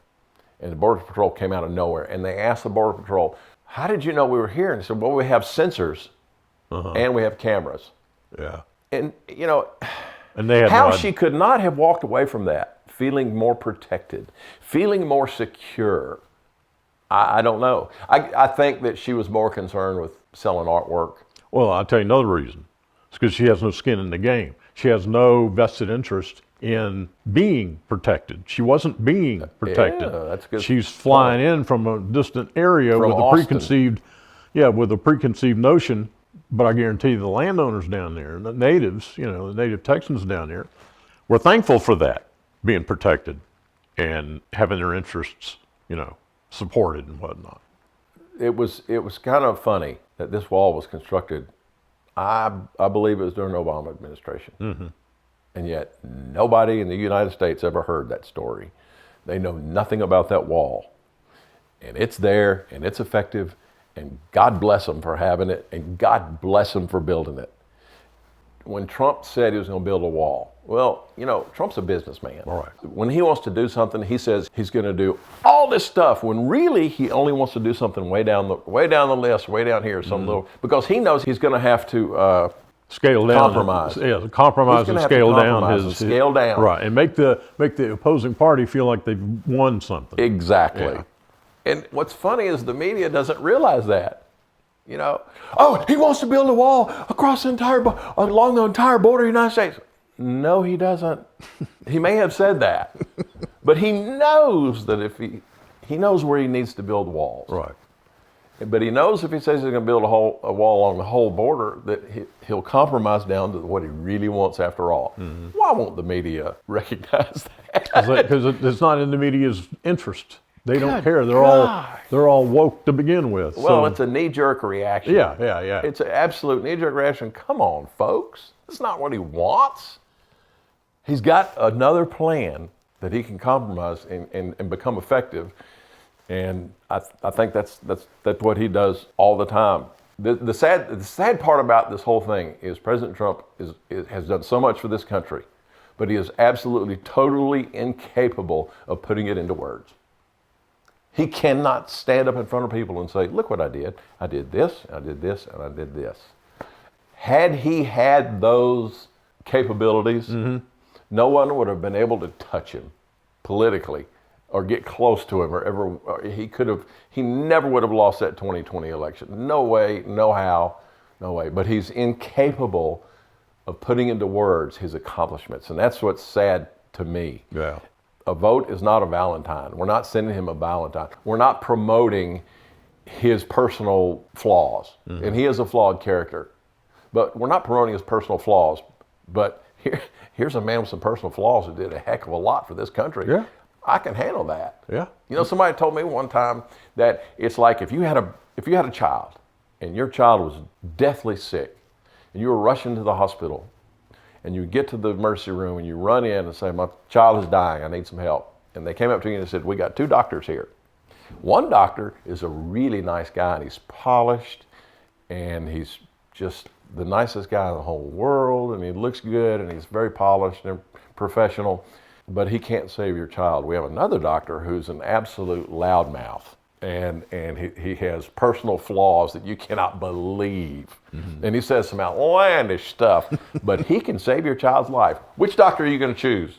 And the Border Patrol came out of nowhere, and they asked the Border Patrol, how did you know we were here? And they said, well, we have sensors, and we have cameras. Yeah. And, and they had how she could not have walked away from that, feeling more protected, feeling more secure, I don't know. I think that she was more concerned with selling artwork. Well, I'll tell you another reason. It's because she has no skin in the game. She has no vested interest in being protected. She wasn't being protected. Yeah, that's good. She's flying in from a distant area with a preconceived notion. But I guarantee you the landowners down there, the natives, the native Texans down there, were thankful for that, being protected and having their interests, supported and whatnot. It was kind of funny that this wall was constructed. I believe it was during the Obama administration. And yet nobody in the United States ever heard that story. They know nothing about that wall. And it's there, and it's effective, and God bless them for having it, and God bless them for building it. When Trump said he was going to build a wall, well, Trump's a businessman. All right. When he wants to do something, he says he's going to do all this stuff, when really he only wants to do something way down the list, way down here, because he knows he's going to have to scale down, compromise. Compromise and scale down scale down, right, and make the opposing party feel like they've won something. Exactly. Yeah. And what's funny is the media doesn't realize that. Oh, he wants to build a wall across along the entire border of the United States. No, he doesn't. He may have said that, but he knows that if he knows where he needs to build walls. Right. But he knows if he says he's going to build a wall along the whole border, that he'll compromise down to what he really wants after all. Why won't the media recognize that? Because it's not in the media's interest. They don't care. They're all woke to begin with. Well, it's a knee-jerk reaction. Yeah. It's an absolute knee-jerk reaction. Come on, folks. That's not what he wants. He's got another plan that he can compromise and become effective. And I think that's what he does all the time. The sad part about this whole thing is President Trump has done so much for this country, but he is absolutely, totally incapable of putting it into words. He cannot stand up in front of people and say, look what I did. I did this, I did this, and I did this. Had he had those capabilities, no one would have been able to touch him politically or get close to him he never would have lost that 2020 election. No way, no how, no way. But he's incapable of putting into words his accomplishments. And that's what's sad to me. Yeah. A vote is not a Valentine. We're not sending him a Valentine. We're not promoting his personal flaws. And he is a flawed character. But we're not promoting his personal flaws. But here's a man with some personal flaws who did a heck of a lot for this country. Yeah. I can handle that. Yeah. You know, somebody told me one time that it's like if you had a child and your child was deathly sick and you were rushing to the hospital and you get to the emergency room and you run in and say, my child is dying, I need some help. And they came up to you and said, we got 2 doctors here. One doctor is a really nice guy and he's polished and he's just the nicest guy in the whole world and he looks good and he's very polished and professional, but he can't save your child. We have another doctor who's an absolute loudmouth and he has personal flaws that you cannot believe. And he says some outlandish stuff, but he can save your child's life. Which doctor are you going to choose?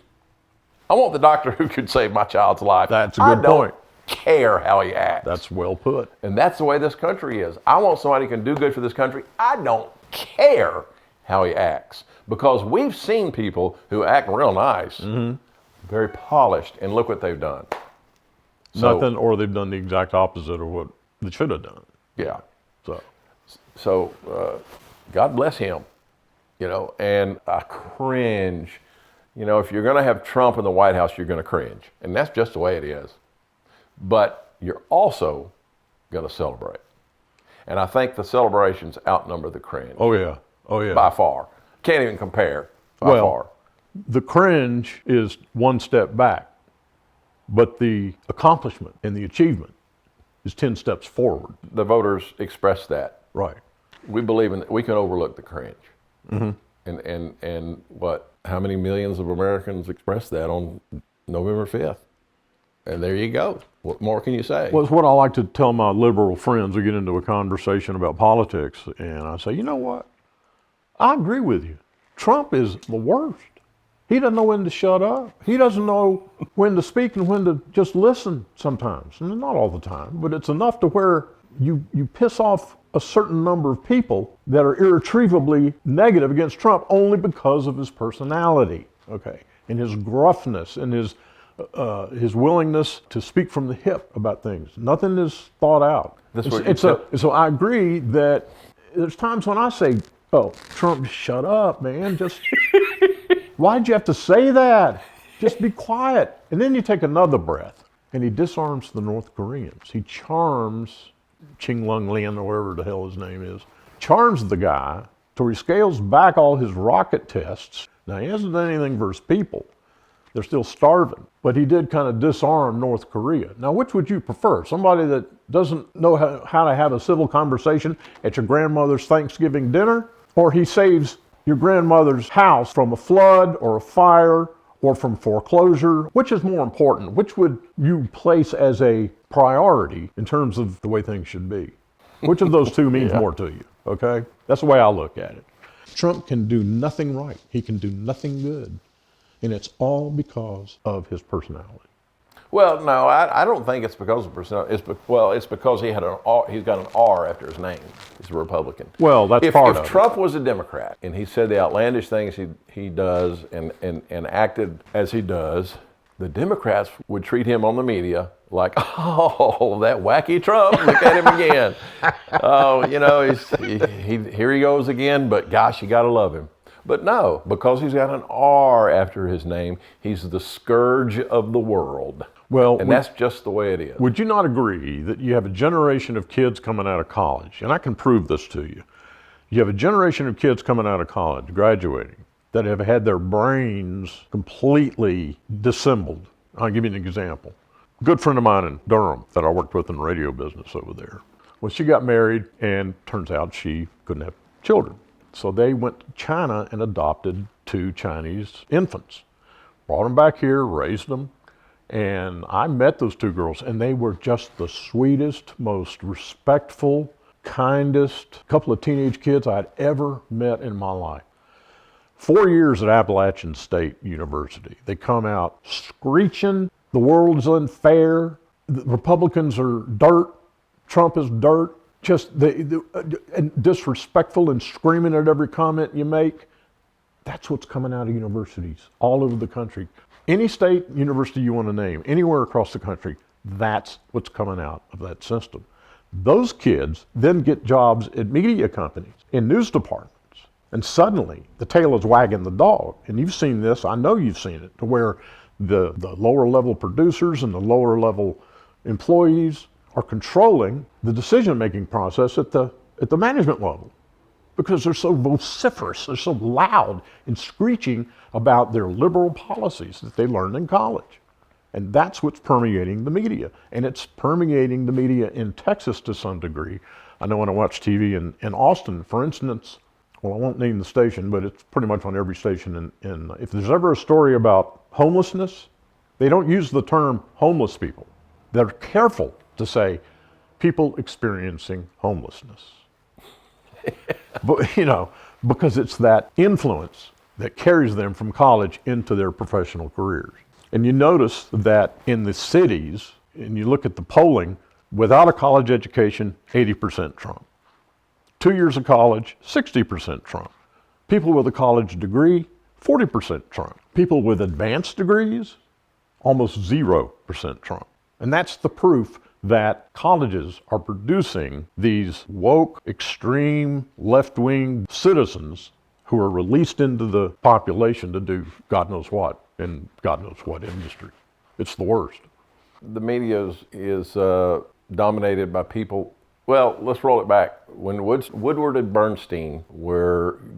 I want the doctor who could save my child's life. That's a good point. I don't care how he acts. That's well put. And that's the way this country is. I want somebody who can do good for this country. I don't care how he acts. Because we've seen people who act real nice, very polished, and look what they've done. Nothing, or they've done the exact opposite of what they should have done. Yeah. So God bless him, you know, and I cringe. You know, if you're going to have Trump in the White House, you're going to cringe. And that's just the way it is. But you're also going to celebrate. And I think the celebrations outnumber the cringe. Oh yeah. By far. Can't even compare by far. The cringe is one step back, but the accomplishment and the achievement is 10 steps forward. The voters express that. Right. We believe in we can overlook the cringe. And what? How many millions of Americans expressed that on November 5th? And there you go. What more can you say? Well, it's what I like to tell my liberal friends who get into a conversation about politics, and I say, you know what? I agree with you. Trump is the worst. He doesn't know when to shut up. He doesn't know when to speak and when to just listen sometimes. And not all the time, but it's enough to where you piss off a certain number of people that are irretrievably negative against Trump only because of his personality, okay, and his gruffness and his willingness to speak from the hip about things. Nothing is thought out. So I agree that there's times when I say, oh, Trump, shut up, man. Just, why'd you have to say that? Just be quiet. And then you take another breath and he disarms the North Koreans. He charms Ching Lung Lin, or whatever the hell his name is, charms the guy to where he scales back all his rocket tests. Now, he hasn't done anything for his people. They're still starving. But he did kind of disarm North Korea. Now, which would you prefer? Somebody that doesn't know how to have a civil conversation at your grandmother's Thanksgiving dinner? Or he saves your grandmother's house from a flood or a fire or from foreclosure? Which is more important? Which would you place as a priority in terms of the way things should be? Which of those two means more to you, okay? That's the way I look at it. Trump can do nothing right. He can do nothing good. And it's all because of his personality. Well, no, I don't think it's because of personality. It's because he's got an R after his name. He's a Republican. Well, that's part of it. If Trump was a Democrat and he said the outlandish things he does and acted as he does, the Democrats would treat him on the media like, oh, that wacky Trump, look at him again. Oh, you know, here he goes again, but gosh, you got to love him. But no, because he's got an R after his name, he's the scourge of the world. Well, and that's just the way it is. Would you not agree that you have a generation of kids coming out of college, and I can prove this to you. You have a generation of kids coming out of college, graduating, that have had their brains completely dissembled. I'll give you an example. A good friend of mine in Durham that I worked with in the radio business over there. Well, she got married, and turns out she couldn't have children. So they went to China and adopted 2 Chinese infants. Brought them back here, raised them. And I met those 2 girls, and they were just the sweetest, most respectful, kindest couple of teenage kids I'd ever met in my life. 4 years at Appalachian State University. They come out screeching, the world's unfair, the Republicans are dirt, Trump is dirt, just and disrespectful and screaming at every comment you make. That's what's coming out of universities all over the country. Any state university you want to name, anywhere across the country, that's what's coming out of that system. Those kids then get jobs at media companies, in news departments, and suddenly the tail is wagging the dog. And you've seen this, I know you've seen it, to where the lower level producers and the lower level employees are controlling the decision-making process at the management level, because they're so vociferous, they're so loud and screeching about their liberal policies that they learned in college. And that's what's permeating the media. And it's permeating the media in Texas to some degree. I know when I watch TV in Austin, for instance, well, I won't name the station, but it's pretty much on every station. And if there's ever a story about homelessness, they don't use the term homeless people. They're careful to say people experiencing homelessness. But, because it's that influence that carries them from college into their professional careers. And you notice that in the cities, and you look at the polling, without a college education, 80% Trump. 2 years of college, 60% Trump. People with a college degree, 40% Trump. People with advanced degrees, almost 0% Trump. And that's the proof that colleges are producing these woke, extreme, left-wing citizens who are released into the population to do God knows what in God knows what industry. It's the worst. The media is dominated by people. Well, let's roll it back. When Woodward and Bernstein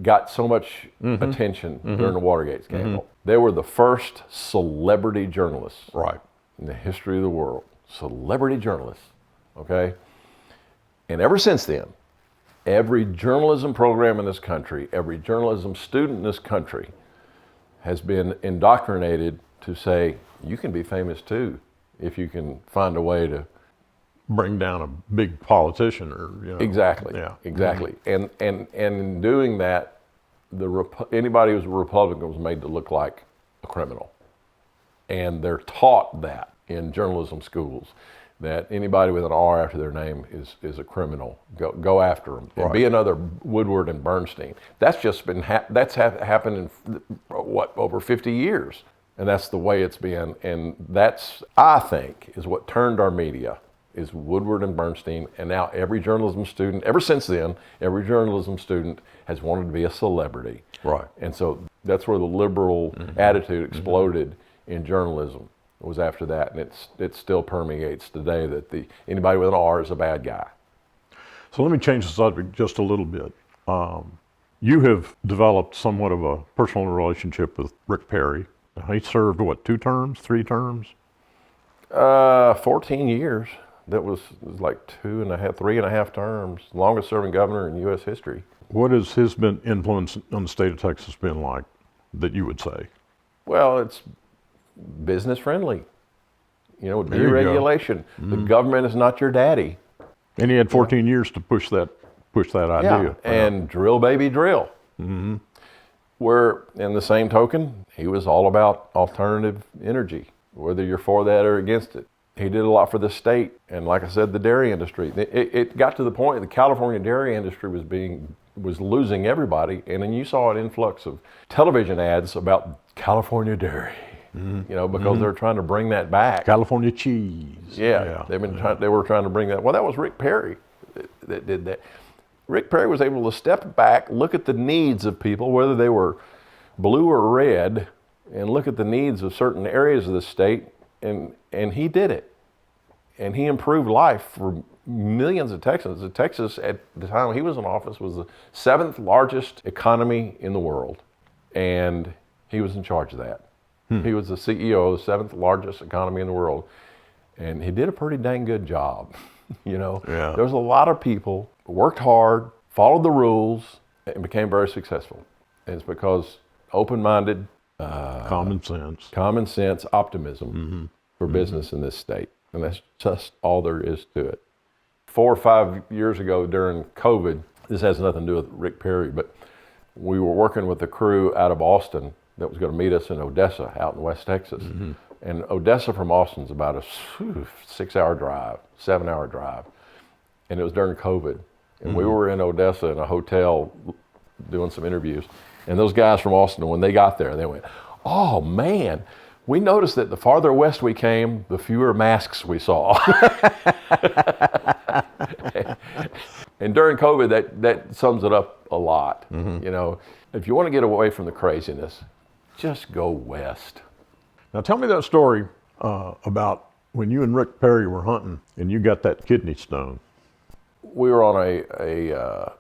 got so much attention during the Watergate scandal, they were the first celebrity journalists in the history of the world. Celebrity journalists, okay? And ever since then, every journalism program in this country, every journalism student in this country has been indoctrinated to say, you can be famous too if you can find a way to bring down a big politician or, Exactly. Yeah. Exactly. And in doing that, anybody who's a Republican was made to look like a criminal. And they're taught that in journalism schools, that anybody with an R after their name is a criminal. Go after them. And be another Woodward and Bernstein. That's just been happened in over 50 years, and that's the way it's been. And that's, I think, is what turned our media, is Woodward and Bernstein. And now every journalism student, ever since then, every journalism student has wanted to be a celebrity. Right. And so that's where the liberal attitude exploded in journalism. It was after that, and it still permeates today that anybody with an R is a bad guy. So let me change the subject just a little bit. You have developed somewhat of a personal relationship with Rick Perry. He served, 2 terms, 3 terms? 14 years. That was like 3.5 terms. Longest serving governor in U.S. history. What has his influence on the state of Texas been like, that you would say? Well, it's business friendly, deregulation. The government is not your daddy. And he had 14 years to push that idea. Yeah, and drill, baby, drill. Where, in the same token, he was all about alternative energy, whether you're for that or against it. He did a lot for the state, and like I said, the dairy industry. It got to the point the California dairy industry was losing everybody, and then you saw an influx of television ads about California dairy. Because they're trying to bring that back. California cheese. Yeah. They were trying to bring that. Well, that was Rick Perry that did that. Rick Perry was able to step back, look at the needs of people, whether they were blue or red, and look at the needs of certain areas of the state, and he did it. And he improved life for millions of Texans. Texas, at the time he was in office, was the 7th largest economy in the world, and he was in charge of that. He was the CEO of the 7th largest economy in the world, and he did a pretty dang good job. There was a lot of people who worked hard, followed the rules, and became very successful. And it's because open-minded, common sense, optimism for business in this state, and that's just all there is to it. 4 or 5 years ago during COVID, this has nothing to do with Rick Perry, but we were working with a crew out of Austin that was going to meet us in Odessa out in West Texas. And Odessa from Austin's about a 6-hour drive, 7-hour drive. And it was during COVID. And we were in Odessa in a hotel doing some interviews. And those guys from Austin, when they got there, they went, "Oh man, we noticed that the farther west we came, the fewer masks we saw." And during COVID, that sums it up a lot. You know, if you want to get away from the craziness, just go west. Now tell me that story about when you and Rick Perry were hunting and you got that kidney stone. We were on a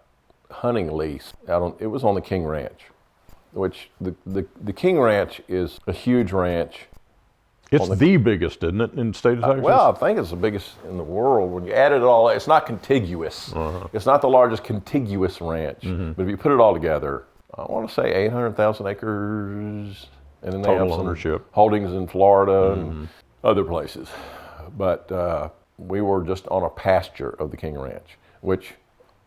hunting lease it was on the King Ranch, which the King Ranch is a huge ranch. It's the biggest, isn't it, in the state of Texas? Well, I think it's the biggest in the world. When you add it all, it's not contiguous. It's not the largest contiguous ranch. But if you put it all together, I want to say 800,000 acres. And then they Total have some ownership. holdings in Florida and other places. But we were just on a pasture of the King Ranch, which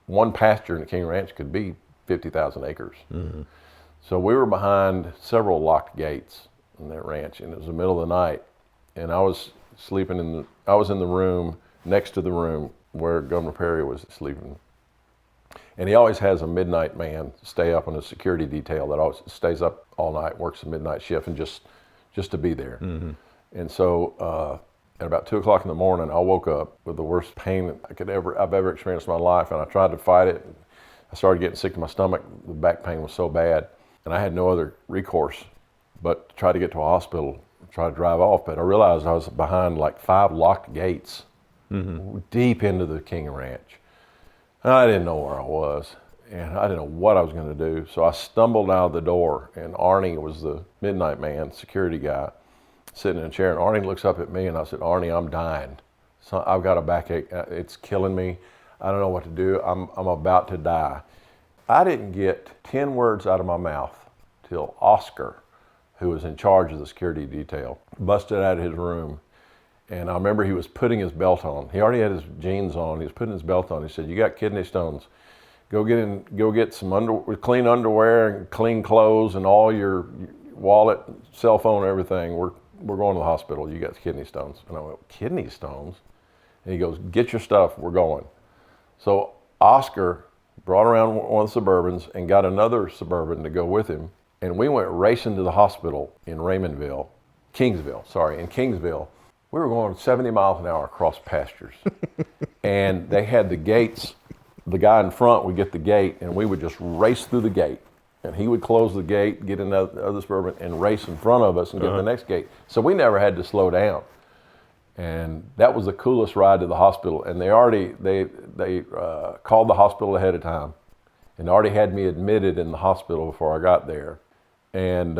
one pasture in the King Ranch could be 50,000 acres. So we were behind several locked gates in that ranch, and it was the middle of the night, and I was sleeping I was in the room next to the room where Governor Perry was sleeping. And he always has a midnight man stay up on a security detail that always stays up all night, works the midnight shift, and just to be there. And so at about 2 o'clock in the morning, I woke up with the worst pain I've ever experienced in my life, and I tried to fight it. I started getting sick to my stomach. The back pain was so bad, and I had no other recourse but to try to get to a hospital, try to drive off. But I realized I was behind like 5 locked gates deep into the King Ranch. And I didn't know where I was, and I didn't know what I was going to do. So I stumbled out of the door, and Arnie was the midnight man, security guy, sitting in a chair. And Arnie looks up at me, and I said, "Arnie, I'm dying. So I've got a backache. It's killing me. I don't know what to do. I'm about to die." I didn't get 10 words out of my mouth till Oscar, who was in charge of the security detail, busted out of his room. And I remember he was putting his belt on. He already had his jeans on. He was putting his belt on. He said, "You got kidney stones. Go get some clean underwear and clean clothes and all your wallet, cell phone, everything. We're going to the hospital. You got kidney stones." And I went, "Kidney stones?" And he goes, "Get your stuff. We're going." So Oscar brought around one of the Suburbans and got another Suburban to go with him. And we went racing to the hospital in Kingsville. We were going 70 miles an hour across pastures. And they had the gates. The guy in front would get the gate, and we would just race through the gate. And he would close the gate, get in the other Suburban, and race in front of us and get the next gate. So we never had to slow down. And that was the coolest ride to the hospital. And they called the hospital ahead of time and already had me admitted in the hospital before I got there. And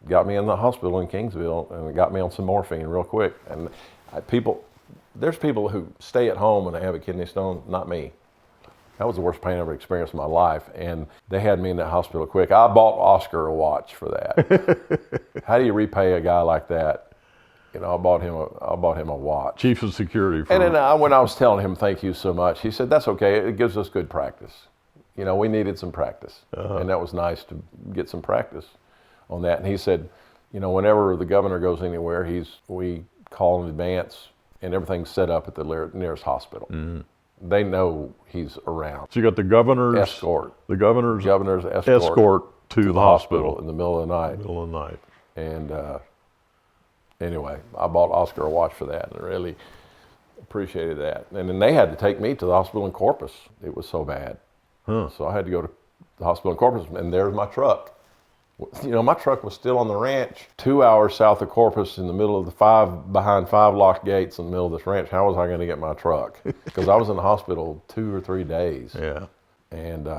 got me in the hospital in Kingsville and got me on some morphine real quick. And there's people who stay at home when they have a kidney stone, not me. That was the worst pain I ever experienced in my life. And they had me in that hospital quick. I bought Oscar a watch for that. How do you repay a guy like that? You know, I bought him a watch. Chief of security. And then when I was telling him thank you so much, he said, "That's okay. It gives us good practice." You know, we needed some practice. And that was nice to get some practice on that. And he said, you know, whenever the governor goes anywhere, we call in advance and everything's set up at the nearest hospital. They know he's around. So you got the governor's escort. The governor's escort to the hospital in the middle of the night. And anyway, I bought Oscar a watch for that, and I really appreciated that. And then they had to take me to the hospital in Corpus. It was so bad. So I had to go to the hospital in Corpus, and there's my truck. You know, my truck was still on the ranch 2 hours south of Corpus in the middle of behind 5 locked gates in the middle of this ranch. How was I going to get my truck? Because I was in the hospital 2 or 3 days. Yeah. And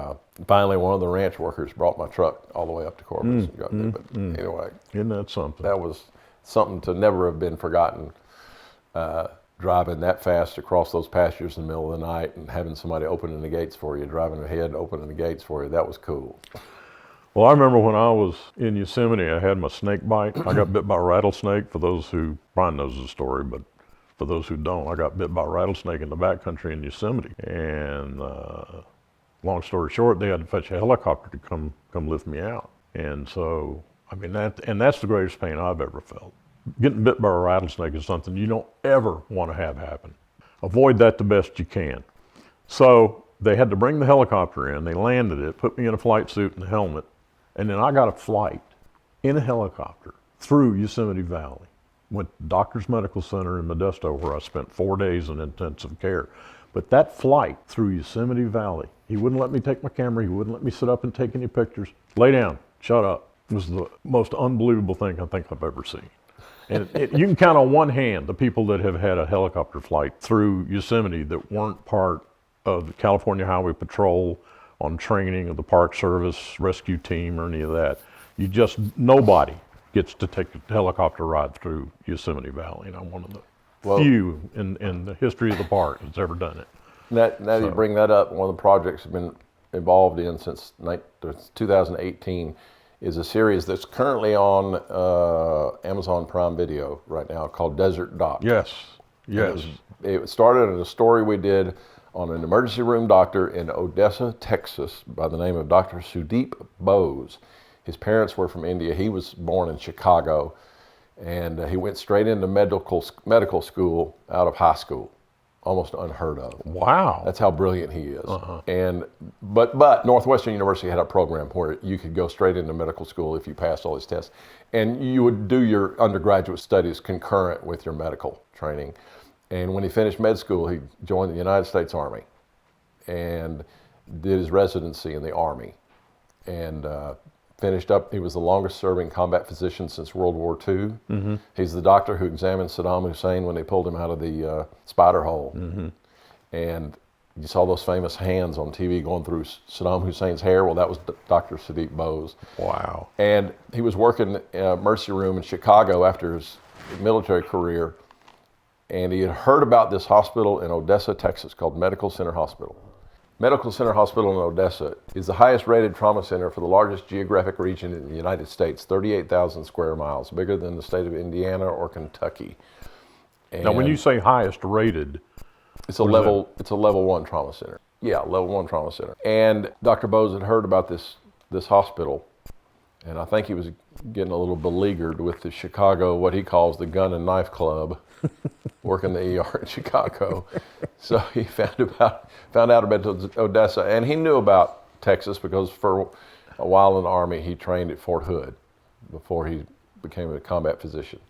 finally, one of the ranch workers brought my truck all the way up to Corpus. And got there. But anyway. Isn't that something? That was something to never have been forgotten. Driving that fast across those pastures in the middle of the night and having somebody opening the gates for you, driving ahead, opening the gates for you, that was cool. Well, I remember when I was in Yosemite, I had my snake bite. I got bit by a rattlesnake. For those who, Brian knows the story, but for those who don't, I got bit by a rattlesnake in the backcountry in Yosemite. And long story short, they had to fetch a helicopter to come lift me out. And so, I mean, that's the greatest pain I've ever felt. Getting bit by a rattlesnake is something you don't ever want to have happen. Avoid that the best you can. So they had to bring the helicopter in. They landed it, put me in a flight suit and a helmet, and then I got a flight in a helicopter through Yosemite Valley. Went to Doctors Medical Center in Modesto, where I spent 4 days in intensive care. But that flight through Yosemite Valley, he wouldn't let me take my camera, he wouldn't let me sit up and take any pictures. Lay down, shut up. It was the most unbelievable thing I think I've ever seen. And you can count on one hand the people that have had a helicopter flight through Yosemite that weren't part of the California Highway Patrol on training of the Park Service rescue team or any of that. Nobody gets to take a helicopter ride through Yosemite Valley. And I'm one of the few in the history of the park that's ever done it. Now you bring that up, one of the projects I've been involved in since 2018 is a series that's currently on Amazon Prime Video right now called Desert Doc. Yes, yes. It started in a story we did on an emergency room doctor in Odessa, Texas, by the name of Dr. Sudeep Bose. His parents were from India. He was born in Chicago, and he went straight into medical school out of high school. Almost unheard of. Wow. That's how brilliant he is. But Northwestern University had a program where you could go straight into medical school if you passed all these tests. And you would do your undergraduate studies concurrent with your medical training. And when he finished med school, he joined the United States Army and did his residency in the Army. And finished up, he was the longest serving combat physician since World War II. Mm-hmm. He's the doctor who examined Saddam Hussein when they pulled him out of the spider hole. Mm-hmm. And you saw those famous hands on TV going through Saddam Hussein's hair. Well, that was Dr. Sudeep Bose. Wow. And he was working in a emergency room in Chicago after his military career. And he had heard about this hospital in Odessa, Texas called Medical Center Hospital. Medical Center Hospital in Odessa is the highest rated trauma center for the largest geographic region in the United States, 38,000 square miles, bigger than the state of Indiana or Kentucky. And now, when you say highest rated, it's a level 1 trauma center. Yeah, level 1 trauma center. And Dr. Bose had heard about this hospital, and I think he was getting a little beleaguered with the Chicago, what he calls the Gun and Knife Club, working the ER in Chicago. So he found out about Odessa, and he knew about Texas because for a while in the Army he trained at Fort Hood before he became a combat physician.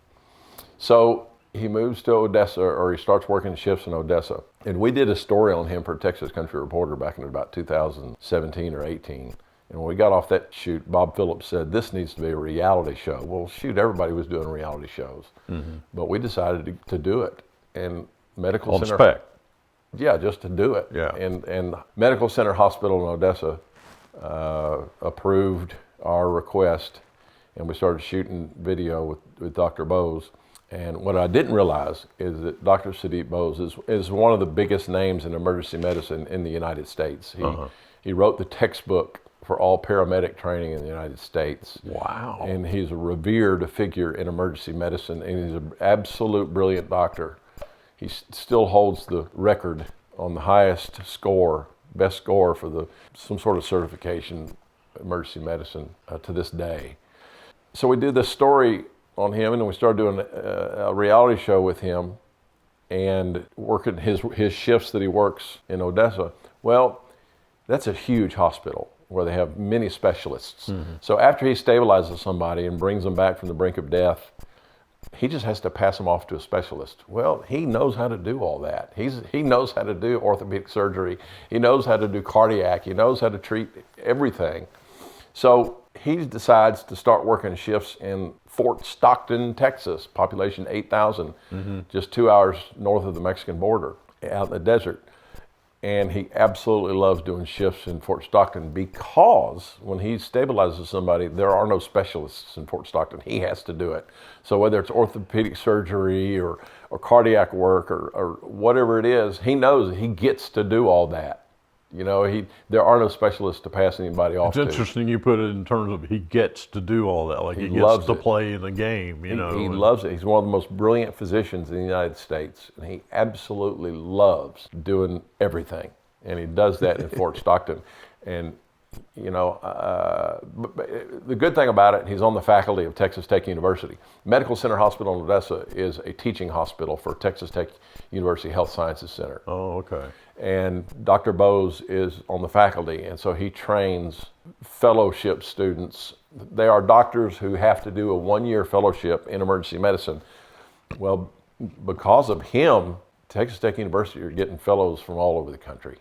So he moves to Odessa, or he starts working shifts in Odessa. And we did a story on him for Texas Country Reporter back in about 2017 or 18. And when we got off that shoot, Bob Phillips said, this needs to be a reality show. Well, shoot, everybody was doing reality shows. Mm-hmm. But we decided to do it. And Medical Center... On spec. Yeah, just to do it. Yeah. And Medical Center Hospital in Odessa approved our request, and we started shooting video with Dr. Bose. And what I didn't realize is that Dr. Sudeep Bose is one of the biggest names in emergency medicine in the United States. He wrote the textbook for all paramedic training in the United States. Wow. And he's a revered figure in emergency medicine, and he's an absolute brilliant doctor. He still holds the record on the highest score, best score for some sort of certification emergency medicine to this day. So we did this story on him, and then we started doing a reality show with him and working his shifts that he works in Odessa. Well, that's a huge hospital where they have many specialists. Mm-hmm. So after he stabilizes somebody and brings them back from the brink of death, he just has to pass them off to a specialist. Well, he knows how to do all that. He knows how to do orthopedic surgery. He knows how to do cardiac. He knows how to treat everything. So he decides to start working shifts in Fort Stockton, Texas, population 8,000, just 2 hours north of the Mexican border, out in the desert. And he absolutely loves doing shifts in Fort Stockton because when he stabilizes somebody, there are no specialists in Fort Stockton. He has to do it. So whether it's orthopedic surgery or cardiac work or whatever it is, he knows he gets to do all that. You know, there are no specialists to pass anybody off to. It's interesting you put it in terms of he gets to do all that, like he gets to play in the game, you know. He loves it. He's one of the most brilliant physicians in the United States, and he absolutely loves doing everything. And he does that in Fort Stockton. And The good thing about it, he's on the faculty of Texas Tech University. Medical Center Hospital in Odessa is a teaching hospital for Texas Tech University Health Sciences Center. Oh, okay. And Dr. Bose is on the faculty, and so he trains fellowship students. They are doctors who have to do a 1-year fellowship in emergency medicine. Well, because of him, Texas Tech University are getting fellows from all over the country.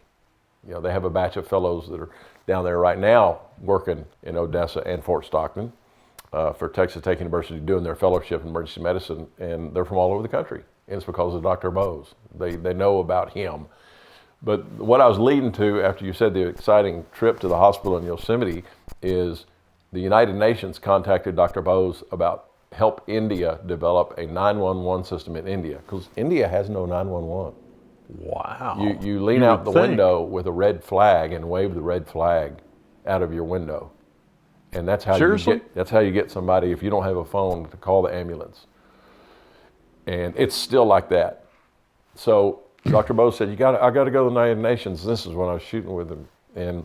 They have a batch of fellows that are down there right now working in Odessa and Fort Stockton for Texas Tech University doing their fellowship in emergency medicine, and they're from all over the country. And it's because of Dr. Bose. They know about him. But what I was leading to after you said the exciting trip to the hospital in Yosemite is the United Nations contacted Dr. Bose about help India develop a 911 system in India, because India has no 911. Wow. You lean out the window with a red flag and wave the red flag out of your window. And that's how you get somebody, if you don't have a phone, to call the ambulance. And it's still like that. So Dr. Bose said, I got to go to the United Nations. This is when I was shooting with him. And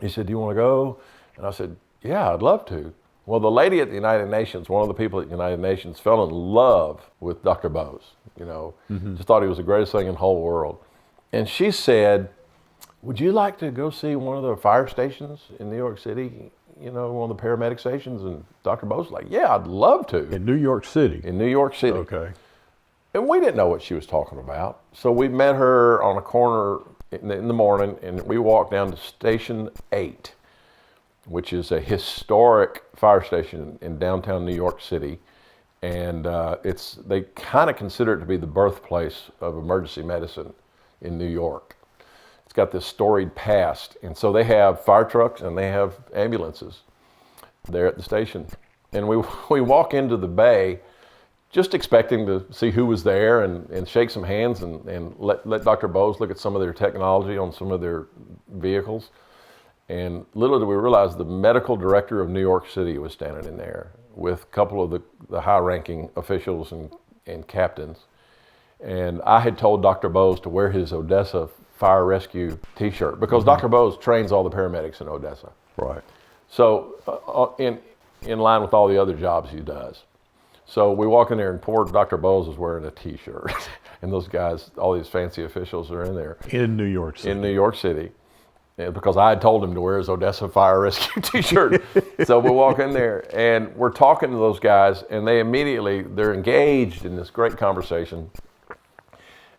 he said, do you want to go? And I said, yeah, I'd love to. Well, the lady at the United Nations, one of the people at the United Nations, fell in love with Dr. Bose. Just thought he was the greatest thing in the whole world. And she said, would you like to go see one of the fire stations in New York City? One of the paramedic stations? And Dr. Bose was like, yeah, I'd love to. In New York City? In New York City. Okay. And we didn't know what she was talking about. So we met her on a corner in the morning, and we walked down to Station 8, which is a historic fire station in downtown New York City. And they kind of consider it to be the birthplace of emergency medicine in New York. It's got this storied past. And so they have fire trucks and they have ambulances there at the station. And we walk into the bay just expecting to see who was there and shake some hands and let Dr. Bose look at some of their technology on some of their vehicles. And little did we realize the medical director of New York City was standing in there with a couple of the high-ranking officials and captains. And I had told Dr. Bose to wear his Odessa Fire Rescue t-shirt because Dr. Bose trains all the paramedics in Odessa. Right. So in line with all the other jobs he does. So we walk in there and poor Dr. Bose is wearing a t-shirt. And those guys, all these fancy officials are in there. In New York City. In New York City. Because I had told him to wear his Odessa Fire Rescue t-shirt. So we walk in there and we're talking to those guys, and they're engaged in this great conversation.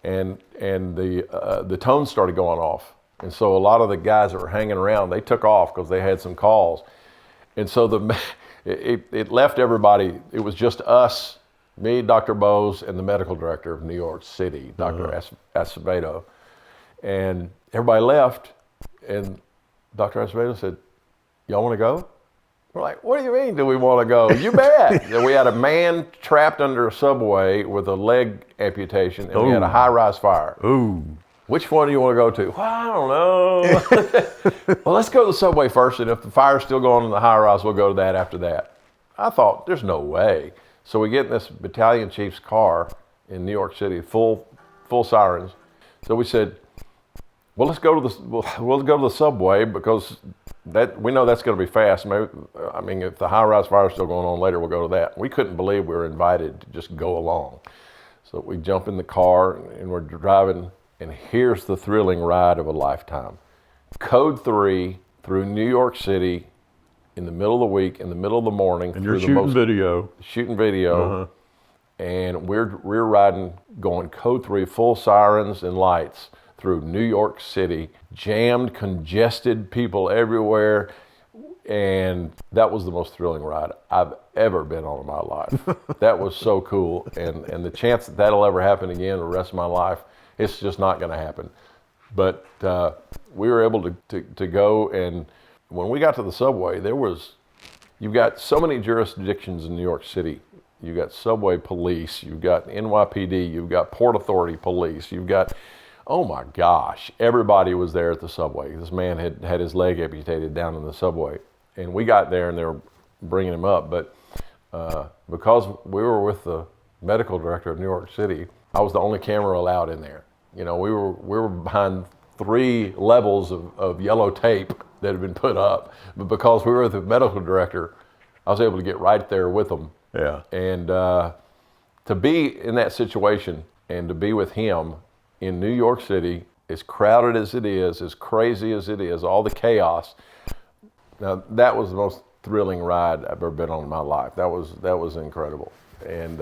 And the tone started going off. And so a lot of the guys that were hanging around, they took off because they had some calls. And so it left everybody, it was just us, me, Dr. Bose, and the medical director of New York City, Dr. Acevedo. And everybody left. And Dr. Acevedo said, y'all want to go? We're like, what do you mean, do we want to go? You bet. And we had a man trapped under a subway with a leg amputation, and we had a high-rise fire. Ooh. Which one do you want to go to? Well, I don't know. Well, let's go to the subway first, and if the fire's still going in the high-rise, we'll go to that after that. I thought, there's no way. So we get in this battalion chief's car in New York City, full sirens. So we said, well, let's go to the subway because we know that's going to be fast. Maybe, if the high-rise fire is still going on later, we'll go to that. We couldn't believe we were invited to just go along. So we jump in the car and we're driving, and here's the thrilling ride of a lifetime. Code 3 through New York City in the middle of the week, in the middle of the morning. And you're shooting video. Shooting video. And we're riding, going Code 3, full sirens and lights, through New York City, jammed, congested, people everywhere. And that was the most thrilling ride I've ever been on in my life. That was so cool. And the chance that that'll ever happen again the rest of my life, it's just not going to happen. But we were able to go, and when we got to the subway, you've got so many jurisdictions in New York City. You've got subway police, you've got NYPD, you've got Port Authority police, you've got, oh my gosh, everybody was there at the subway. This man had his leg amputated down in the subway. And we got there and they were bringing him up. But because we were with the medical director of New York City, I was the only camera allowed in there. We were behind 3 levels of yellow tape that had been put up. But because we were the medical director, I was able to get right there with them. Yeah. And to be in that situation and to be with him in New York City, as crowded as it is, as crazy as it is, all the chaos. Now, that was the most thrilling ride I've ever been on in my life. That was incredible. And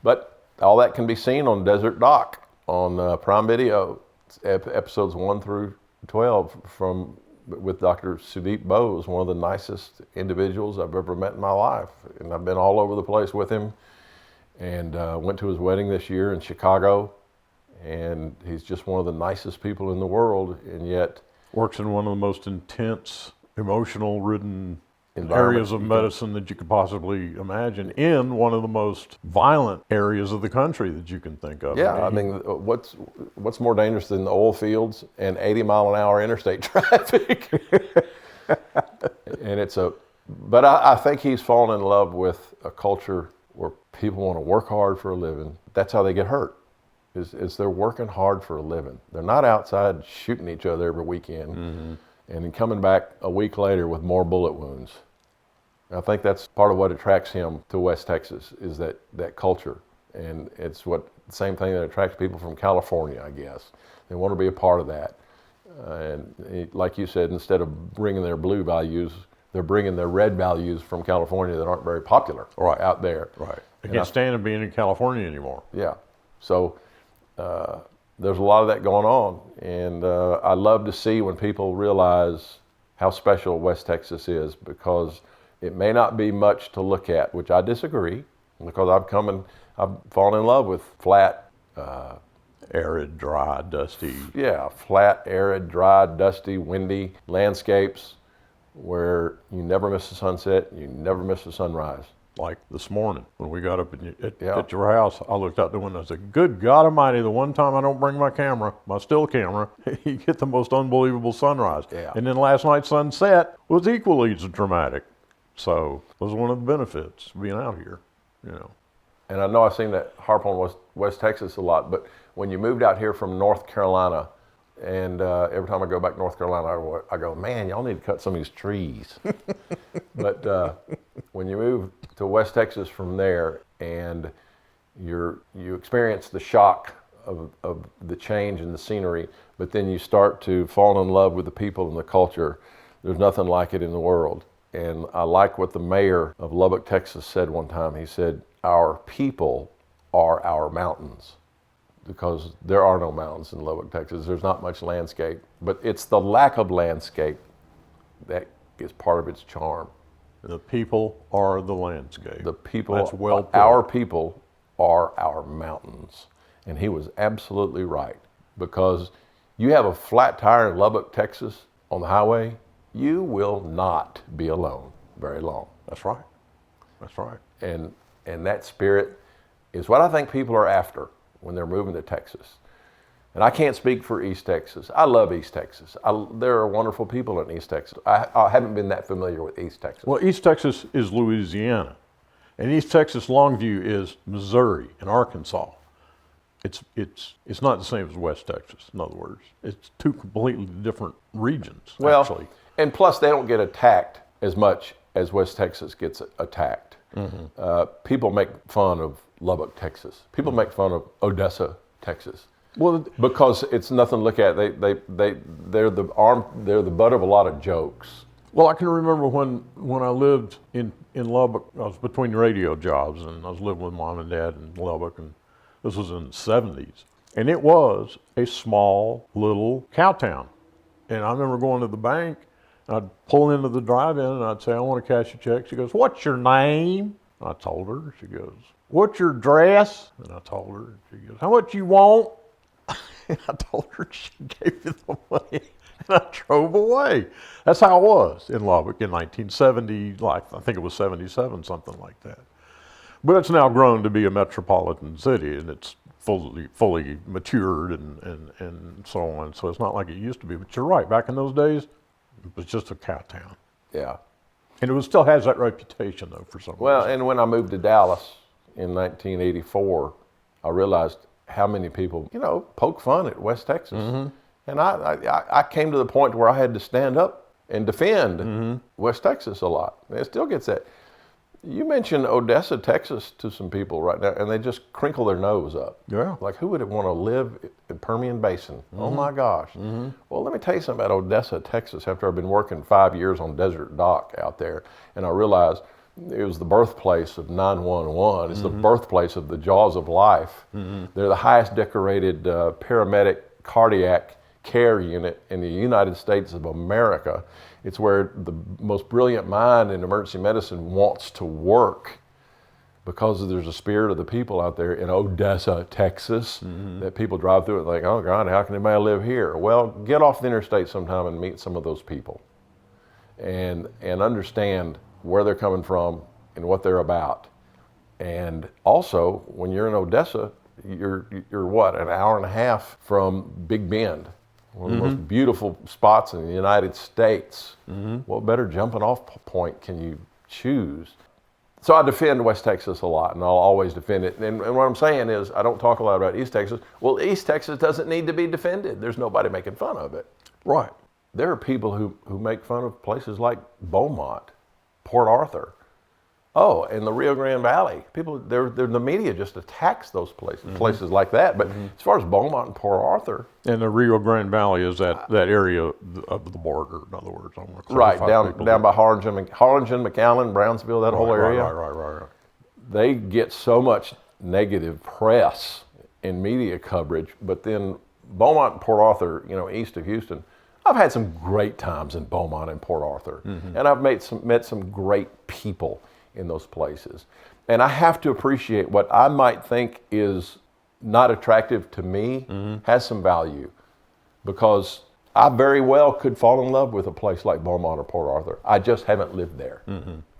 but all that can be seen on Desert Doc on Prime Video, episodes 1 through 12 with Dr. Sudeep Bose, one of the nicest individuals I've ever met in my life. And I've been all over the place with him, and went to his wedding this year in Chicago. And he's just one of the nicest people in the world, and yet works in one of the most intense, emotional-ridden areas of medicine that you could possibly imagine, in one of the most violent areas of the country that you can think of. Yeah, I mean, what's more dangerous than the oil fields and 80-mile-an-hour interstate traffic? And but I think he's fallen in love with a culture where people want to work hard for a living. That's how they get hurt, is they're working hard for a living. They're not outside shooting each other every weekend and then coming back a week later with more bullet wounds. I think that's part of what attracts him to West Texas, is that culture. And it's the same thing that attracts people from California, I guess. They want to be a part of that. Like you said, instead of bringing their blue values, they're bringing their red values from California that aren't very popular out there. Right. They can't stand to being in California anymore. Yeah. So there's a lot of that going on. And I love to see when people realize how special West Texas is, because it may not be much to look at, which I disagree, because I've fallen in love with flat, arid, dry, dusty. Yeah, flat, arid, dry, dusty, windy landscapes where you never miss a sunset, you never miss a sunrise. Like this morning when we got up at your house, I looked out the window and said, good God Almighty, the one time I don't bring my camera, my still camera, you get the most unbelievable sunrise. Yeah. And then last night's sunset was equally as dramatic. So it was one of the benefits of being out here, you know. And I know I seem to harp on West Texas a lot, but when you moved out here from North Carolina, and every time I go back to North Carolina, I go, man, y'all need to cut some of these trees. But when you move to West Texas from there, and you experience the shock of the change in the scenery, but then you start to fall in love with the people and the culture, there's nothing like it in the world. And I like what the mayor of Lubbock, Texas said one time. He said, our people are our mountains, because there are no mountains in Lubbock, Texas. There's not much landscape, but it's the lack of landscape that is part of its charm. The people are the landscape. The people, that's well put. Our people are our mountains. And he was absolutely right, because you have a flat tire in Lubbock, Texas on the highway, you will not be alone very long. That's right. That's right. And that spirit is what I think people are after when they're moving to Texas. And I can't speak for East Texas. I love East Texas. There are wonderful people in East Texas. I haven't been that familiar with East Texas. Well, East Texas is Louisiana, and East Texas Longview is Missouri and Arkansas. It's not the same as West Texas, in other words. It's two completely different regions, actually. And plus, they don't get attacked as much as West Texas gets attacked. People make fun of Lubbock, Texas. People make fun of Odessa, Texas. Well, because it's nothing to look at. They're the butt of a lot of jokes. Well, I can remember when I lived in Lubbock. I was between radio jobs, and I was living with Mom and Dad in Lubbock, and this was in the 70s. And it was a small little cow town. And I remember going to the bank, and I'd pull into the drive-in, and I'd say, I want to cash a check. She goes, what's your name? I told her. She goes, what's your address? And I told her. She goes, how much you want? And I told her. She gave me the money, and I drove away. That's how it was in Lubbock in 1970, I think it was 77, something like that. But it's now grown to be a metropolitan city, and it's fully matured and so on. So it's not like it used to be. But you're right. Back in those days, it was just a cow town. Yeah. And it still has that reputation, though, for some reason. Well, and when I moved to Dallas in 1984, I realized how many people, poke fun at West Texas. And And I came to the point where I had to stand up and defend West Texas a lot. And it still gets that. You mentioned Odessa, Texas to some people right now, and they just crinkle their nose up. Yeah. Like, who would want to live in Permian Basin? Oh my gosh. Well, let me tell you something about Odessa, Texas. After I've been working 5 years on Desert Dock out there, and I realized it was the birthplace of 911. It's the birthplace of the Jaws of Life. They're the highest decorated paramedic cardiac care unit in the United States of America. It's where the most brilliant mind in emergency medicine wants to work, because there's a spirit of the people out there in Odessa, Texas, that people drive through and think, oh God, how can anybody live here? Well, get off the interstate sometime and meet some of those people and understand where they're coming from and what they're about. And also, when you're in Odessa, you're what, an hour and a half from Big Bend, one of the most beautiful spots in the United States. What better jumping off point can you choose? So I defend West Texas a lot, and I'll always defend it. And what I'm saying is, I don't talk a lot about East Texas. Well, East Texas doesn't need to be defended. There's nobody making fun of it. Right. There are people who make fun of places like Beaumont, Port Arthur. Oh, and the Rio Grande Valley. People, the media just attacks those places like that. But as far as Beaumont and Port Arthur. And the Rio Grande Valley is that area of the border, in other words. I want to Right, clarify down by Harlingen, McAllen, Brownsville, that whole area. Right. They get so much negative press and media coverage, but then Beaumont and Port Arthur, east of Houston, I've had some great times in Beaumont and Port Arthur, and I've met some great people in those places. And I have to appreciate what I might think is not attractive to me has some value, because I very well could fall in love with a place like Beaumont or Port Arthur. I just haven't lived there.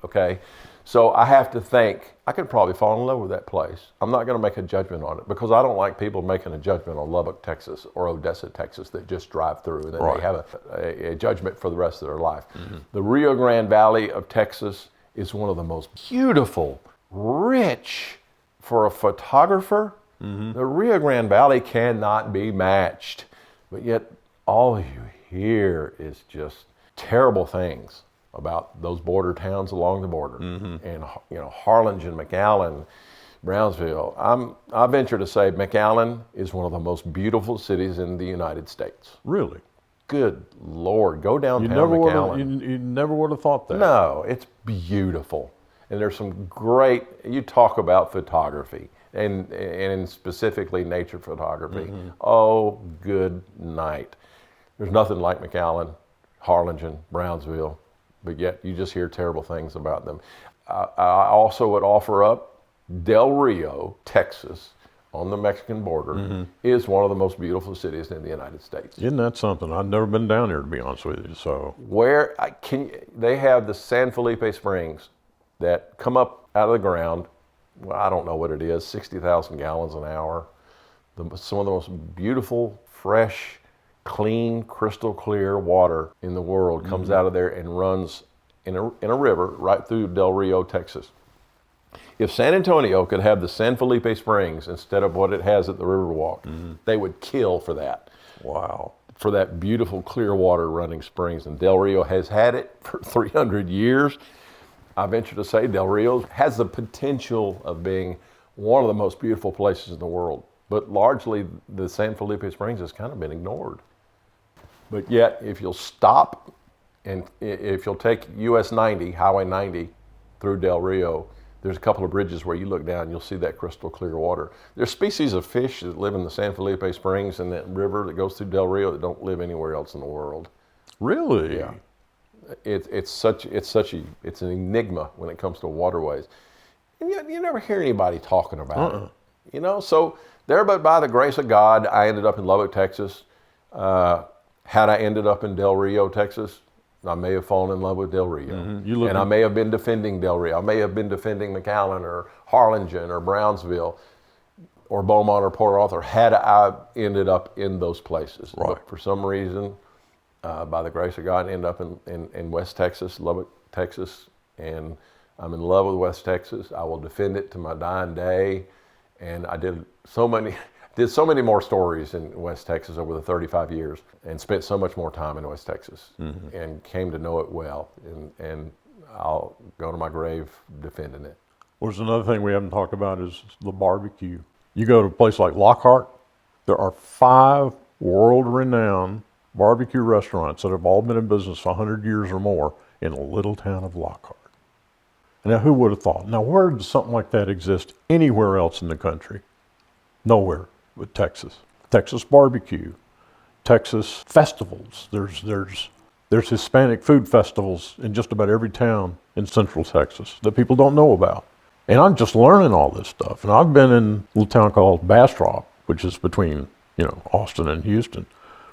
Okay? So I have to think, I could probably fall in love with that place. I'm not going to make a judgment on it, because I don't like people making a judgment on Lubbock, Texas or Odessa, Texas that just drive through and then they have a judgment for the rest of their life. The Rio Grande Valley of Texas is one of the most beautiful, rich, for a photographer. The Rio Grande Valley cannot be matched. But yet all you hear is just terrible things about those border towns along the border. And Harlingen, McAllen, Brownsville. I venture to say McAllen is one of the most beautiful cities in the United States. Really? Good Lord, go downtown McAllen. You never would have thought that. No, it's beautiful. And there's some great, you talk about photography and specifically nature photography. Oh, good night. There's nothing like McAllen, Harlingen, Brownsville, but yet you just hear terrible things about them. I also would offer up Del Rio, Texas, on the Mexican border, is one of the most beautiful cities in the United States. Isn't that something? I've never been down there, to be honest with you. So they have the San Felipe Springs that come up out of the ground. Well, I don't know what it is, 60,000 gallons an hour. Some of the most beautiful, fresh, clean, crystal clear water in the world comes out of there and runs in a river right through Del Rio, Texas. If San Antonio could have the San Felipe Springs instead of what it has at the Riverwalk, they would kill for that. Wow. For that beautiful clear water running springs. And Del Rio has had it for 300 years. I venture to say Del Rio has the potential of being one of the most beautiful places in the world. But largely the San Felipe Springs has kind of been ignored. But yet, if you'll stop and if you'll take US 90, Highway 90 through Del Rio, there's a couple of bridges where you look down and you'll see that crystal clear water. There's species of fish that live in the San Felipe Springs and that river that goes through Del Rio that don't live anywhere else in the world. Really? Yeah. It's an enigma when it comes to waterways. And yet you never hear anybody talking about it. So there, but by the grace of God, I ended up in Lubbock, Texas. Had I ended up in Del Rio, Texas, I may have fallen in love with Del Rio. And I may have been defending Del Rio. I may have been defending McAllen or Harlingen or Brownsville or Beaumont or Port Arthur had I ended up in those places. Right. But for some reason, by the grace of God, I ended up in West Texas, Lubbock, Texas, and I'm in love with West Texas. I will defend it to my dying day. And I did so many, Did so many more stories in West Texas over the 35 years and spent so much more time in West Texas and came to know it well. And I'll go to my grave defending it. Well, there's another thing we haven't talked about is the barbecue. You go to a place like Lockhart, there are 5 world-renowned barbecue restaurants that have all been in business for 100 years or more in a little town of Lockhart. Now, who would have thought? Now, where does something like that exist anywhere else in the country? Nowhere but Texas. Texas barbecue, Texas festivals. There's Hispanic food festivals in just about every town in Central Texas that people don't know about. And I'm just learning all this stuff. And I've been in a little town called Bastrop, which is between, Austin and Houston,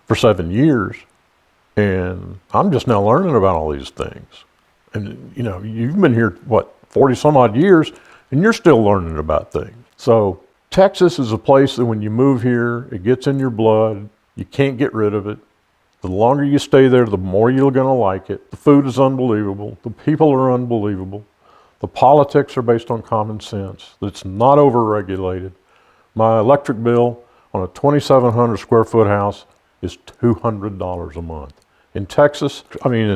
for 7 years. And I'm just now learning about all these things. And, you've been here, 40 some odd years, and you're still learning about things. So Texas is a place that when you move here, it gets in your blood. You can't get rid of it. The longer you stay there, the more you're going to like it. The food is unbelievable. The people are unbelievable. The politics are based on common sense. It's not overregulated. My electric bill on a 2,700 square foot house is $200 a month. In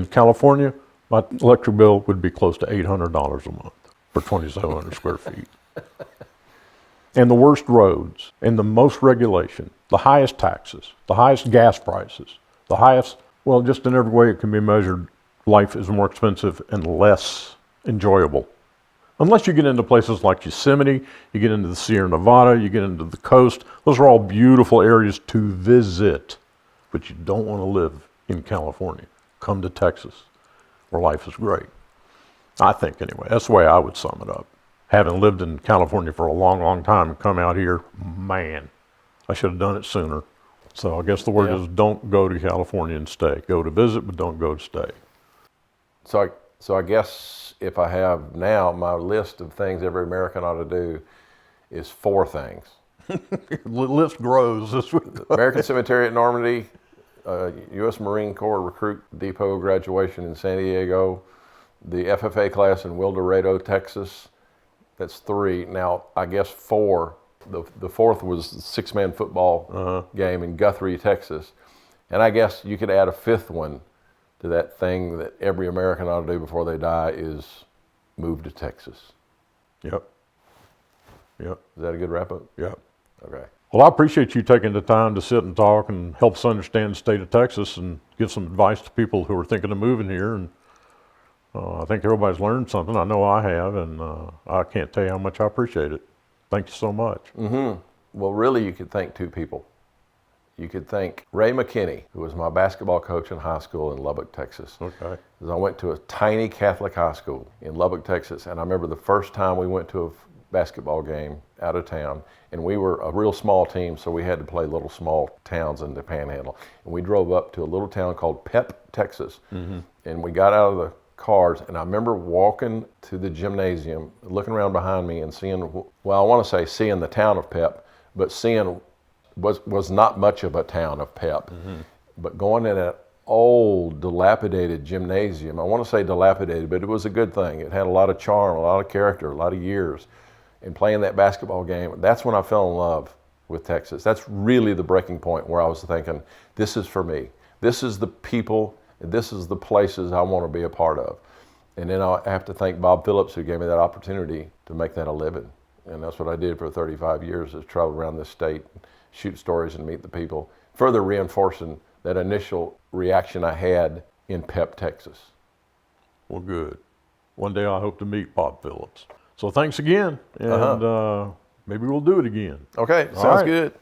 California, my electric bill would be close to $800 a month for 2,700 square feet. And the worst roads, and the most regulation, the highest taxes, the highest gas prices, the highest, just in every way it can be measured, life is more expensive and less enjoyable. Unless you get into places like Yosemite, you get into the Sierra Nevada, you get into the coast. Those are all beautiful areas to visit, but you don't want to live in California. Come to Texas, where life is great. I think anyway, that's the way I would sum it up. Having lived in California for a long, long time and come out here, man, I should have done it sooner. So I guess the word is don't go to California and stay. Go to visit, but don't go to stay. So I guess if I have now, my list of things every American ought to do is 4 things. The list grows this week. American Cemetery at Normandy, U.S. Marine Corps Recruit Depot graduation in San Diego, the FFA class in Wildorado, Texas. That's 3. Now, I guess 4. The 4th was the 6-man football game in Guthrie, Texas. And I guess you could add a 5th one to that thing that every American ought to do before they die is move to Texas. Yep. Is that a good wrap up? Yep. Okay. Well, I appreciate you taking the time to sit and talk and help us understand the state of Texas and give some advice to people who are thinking of moving here. And I think everybody's learned something. I know I have, and I can't tell you how much I appreciate it. Thank you so much. Well, really, you could thank 2 people. You could thank Ray McKinney, who was my basketball coach in high school in Lubbock, Texas. Okay. I went to a tiny Catholic high school in Lubbock, Texas, and I remember the first time we went to a basketball game out of town, and we were a real small team, so we had to play little small towns in the Panhandle. And we drove up to a little town called Pep, Texas, and we got out of the cars, and I remember walking to the gymnasium, looking around behind me and seeing, I want to say seeing the town of Pep, but seeing was not much of a town of Pep. But going in that old, dilapidated gymnasium, I want to say dilapidated, but it was a good thing. It had a lot of charm, a lot of character, a lot of years. And playing that basketball game, that's when I fell in love with Texas. That's really the breaking point where I was thinking, this is for me. This is the people, this is the places I want to be a part of. And then I have to thank Bob Phillips, who gave me that opportunity to make that a living. And that's what I did for 35 years, is travel around this state, shoot stories and meet the people, further reinforcing that initial reaction I had in Pep, Texas. Well, good. One day I hope to meet Bob Phillips. So thanks again, and maybe we'll do it again. Okay, sounds good.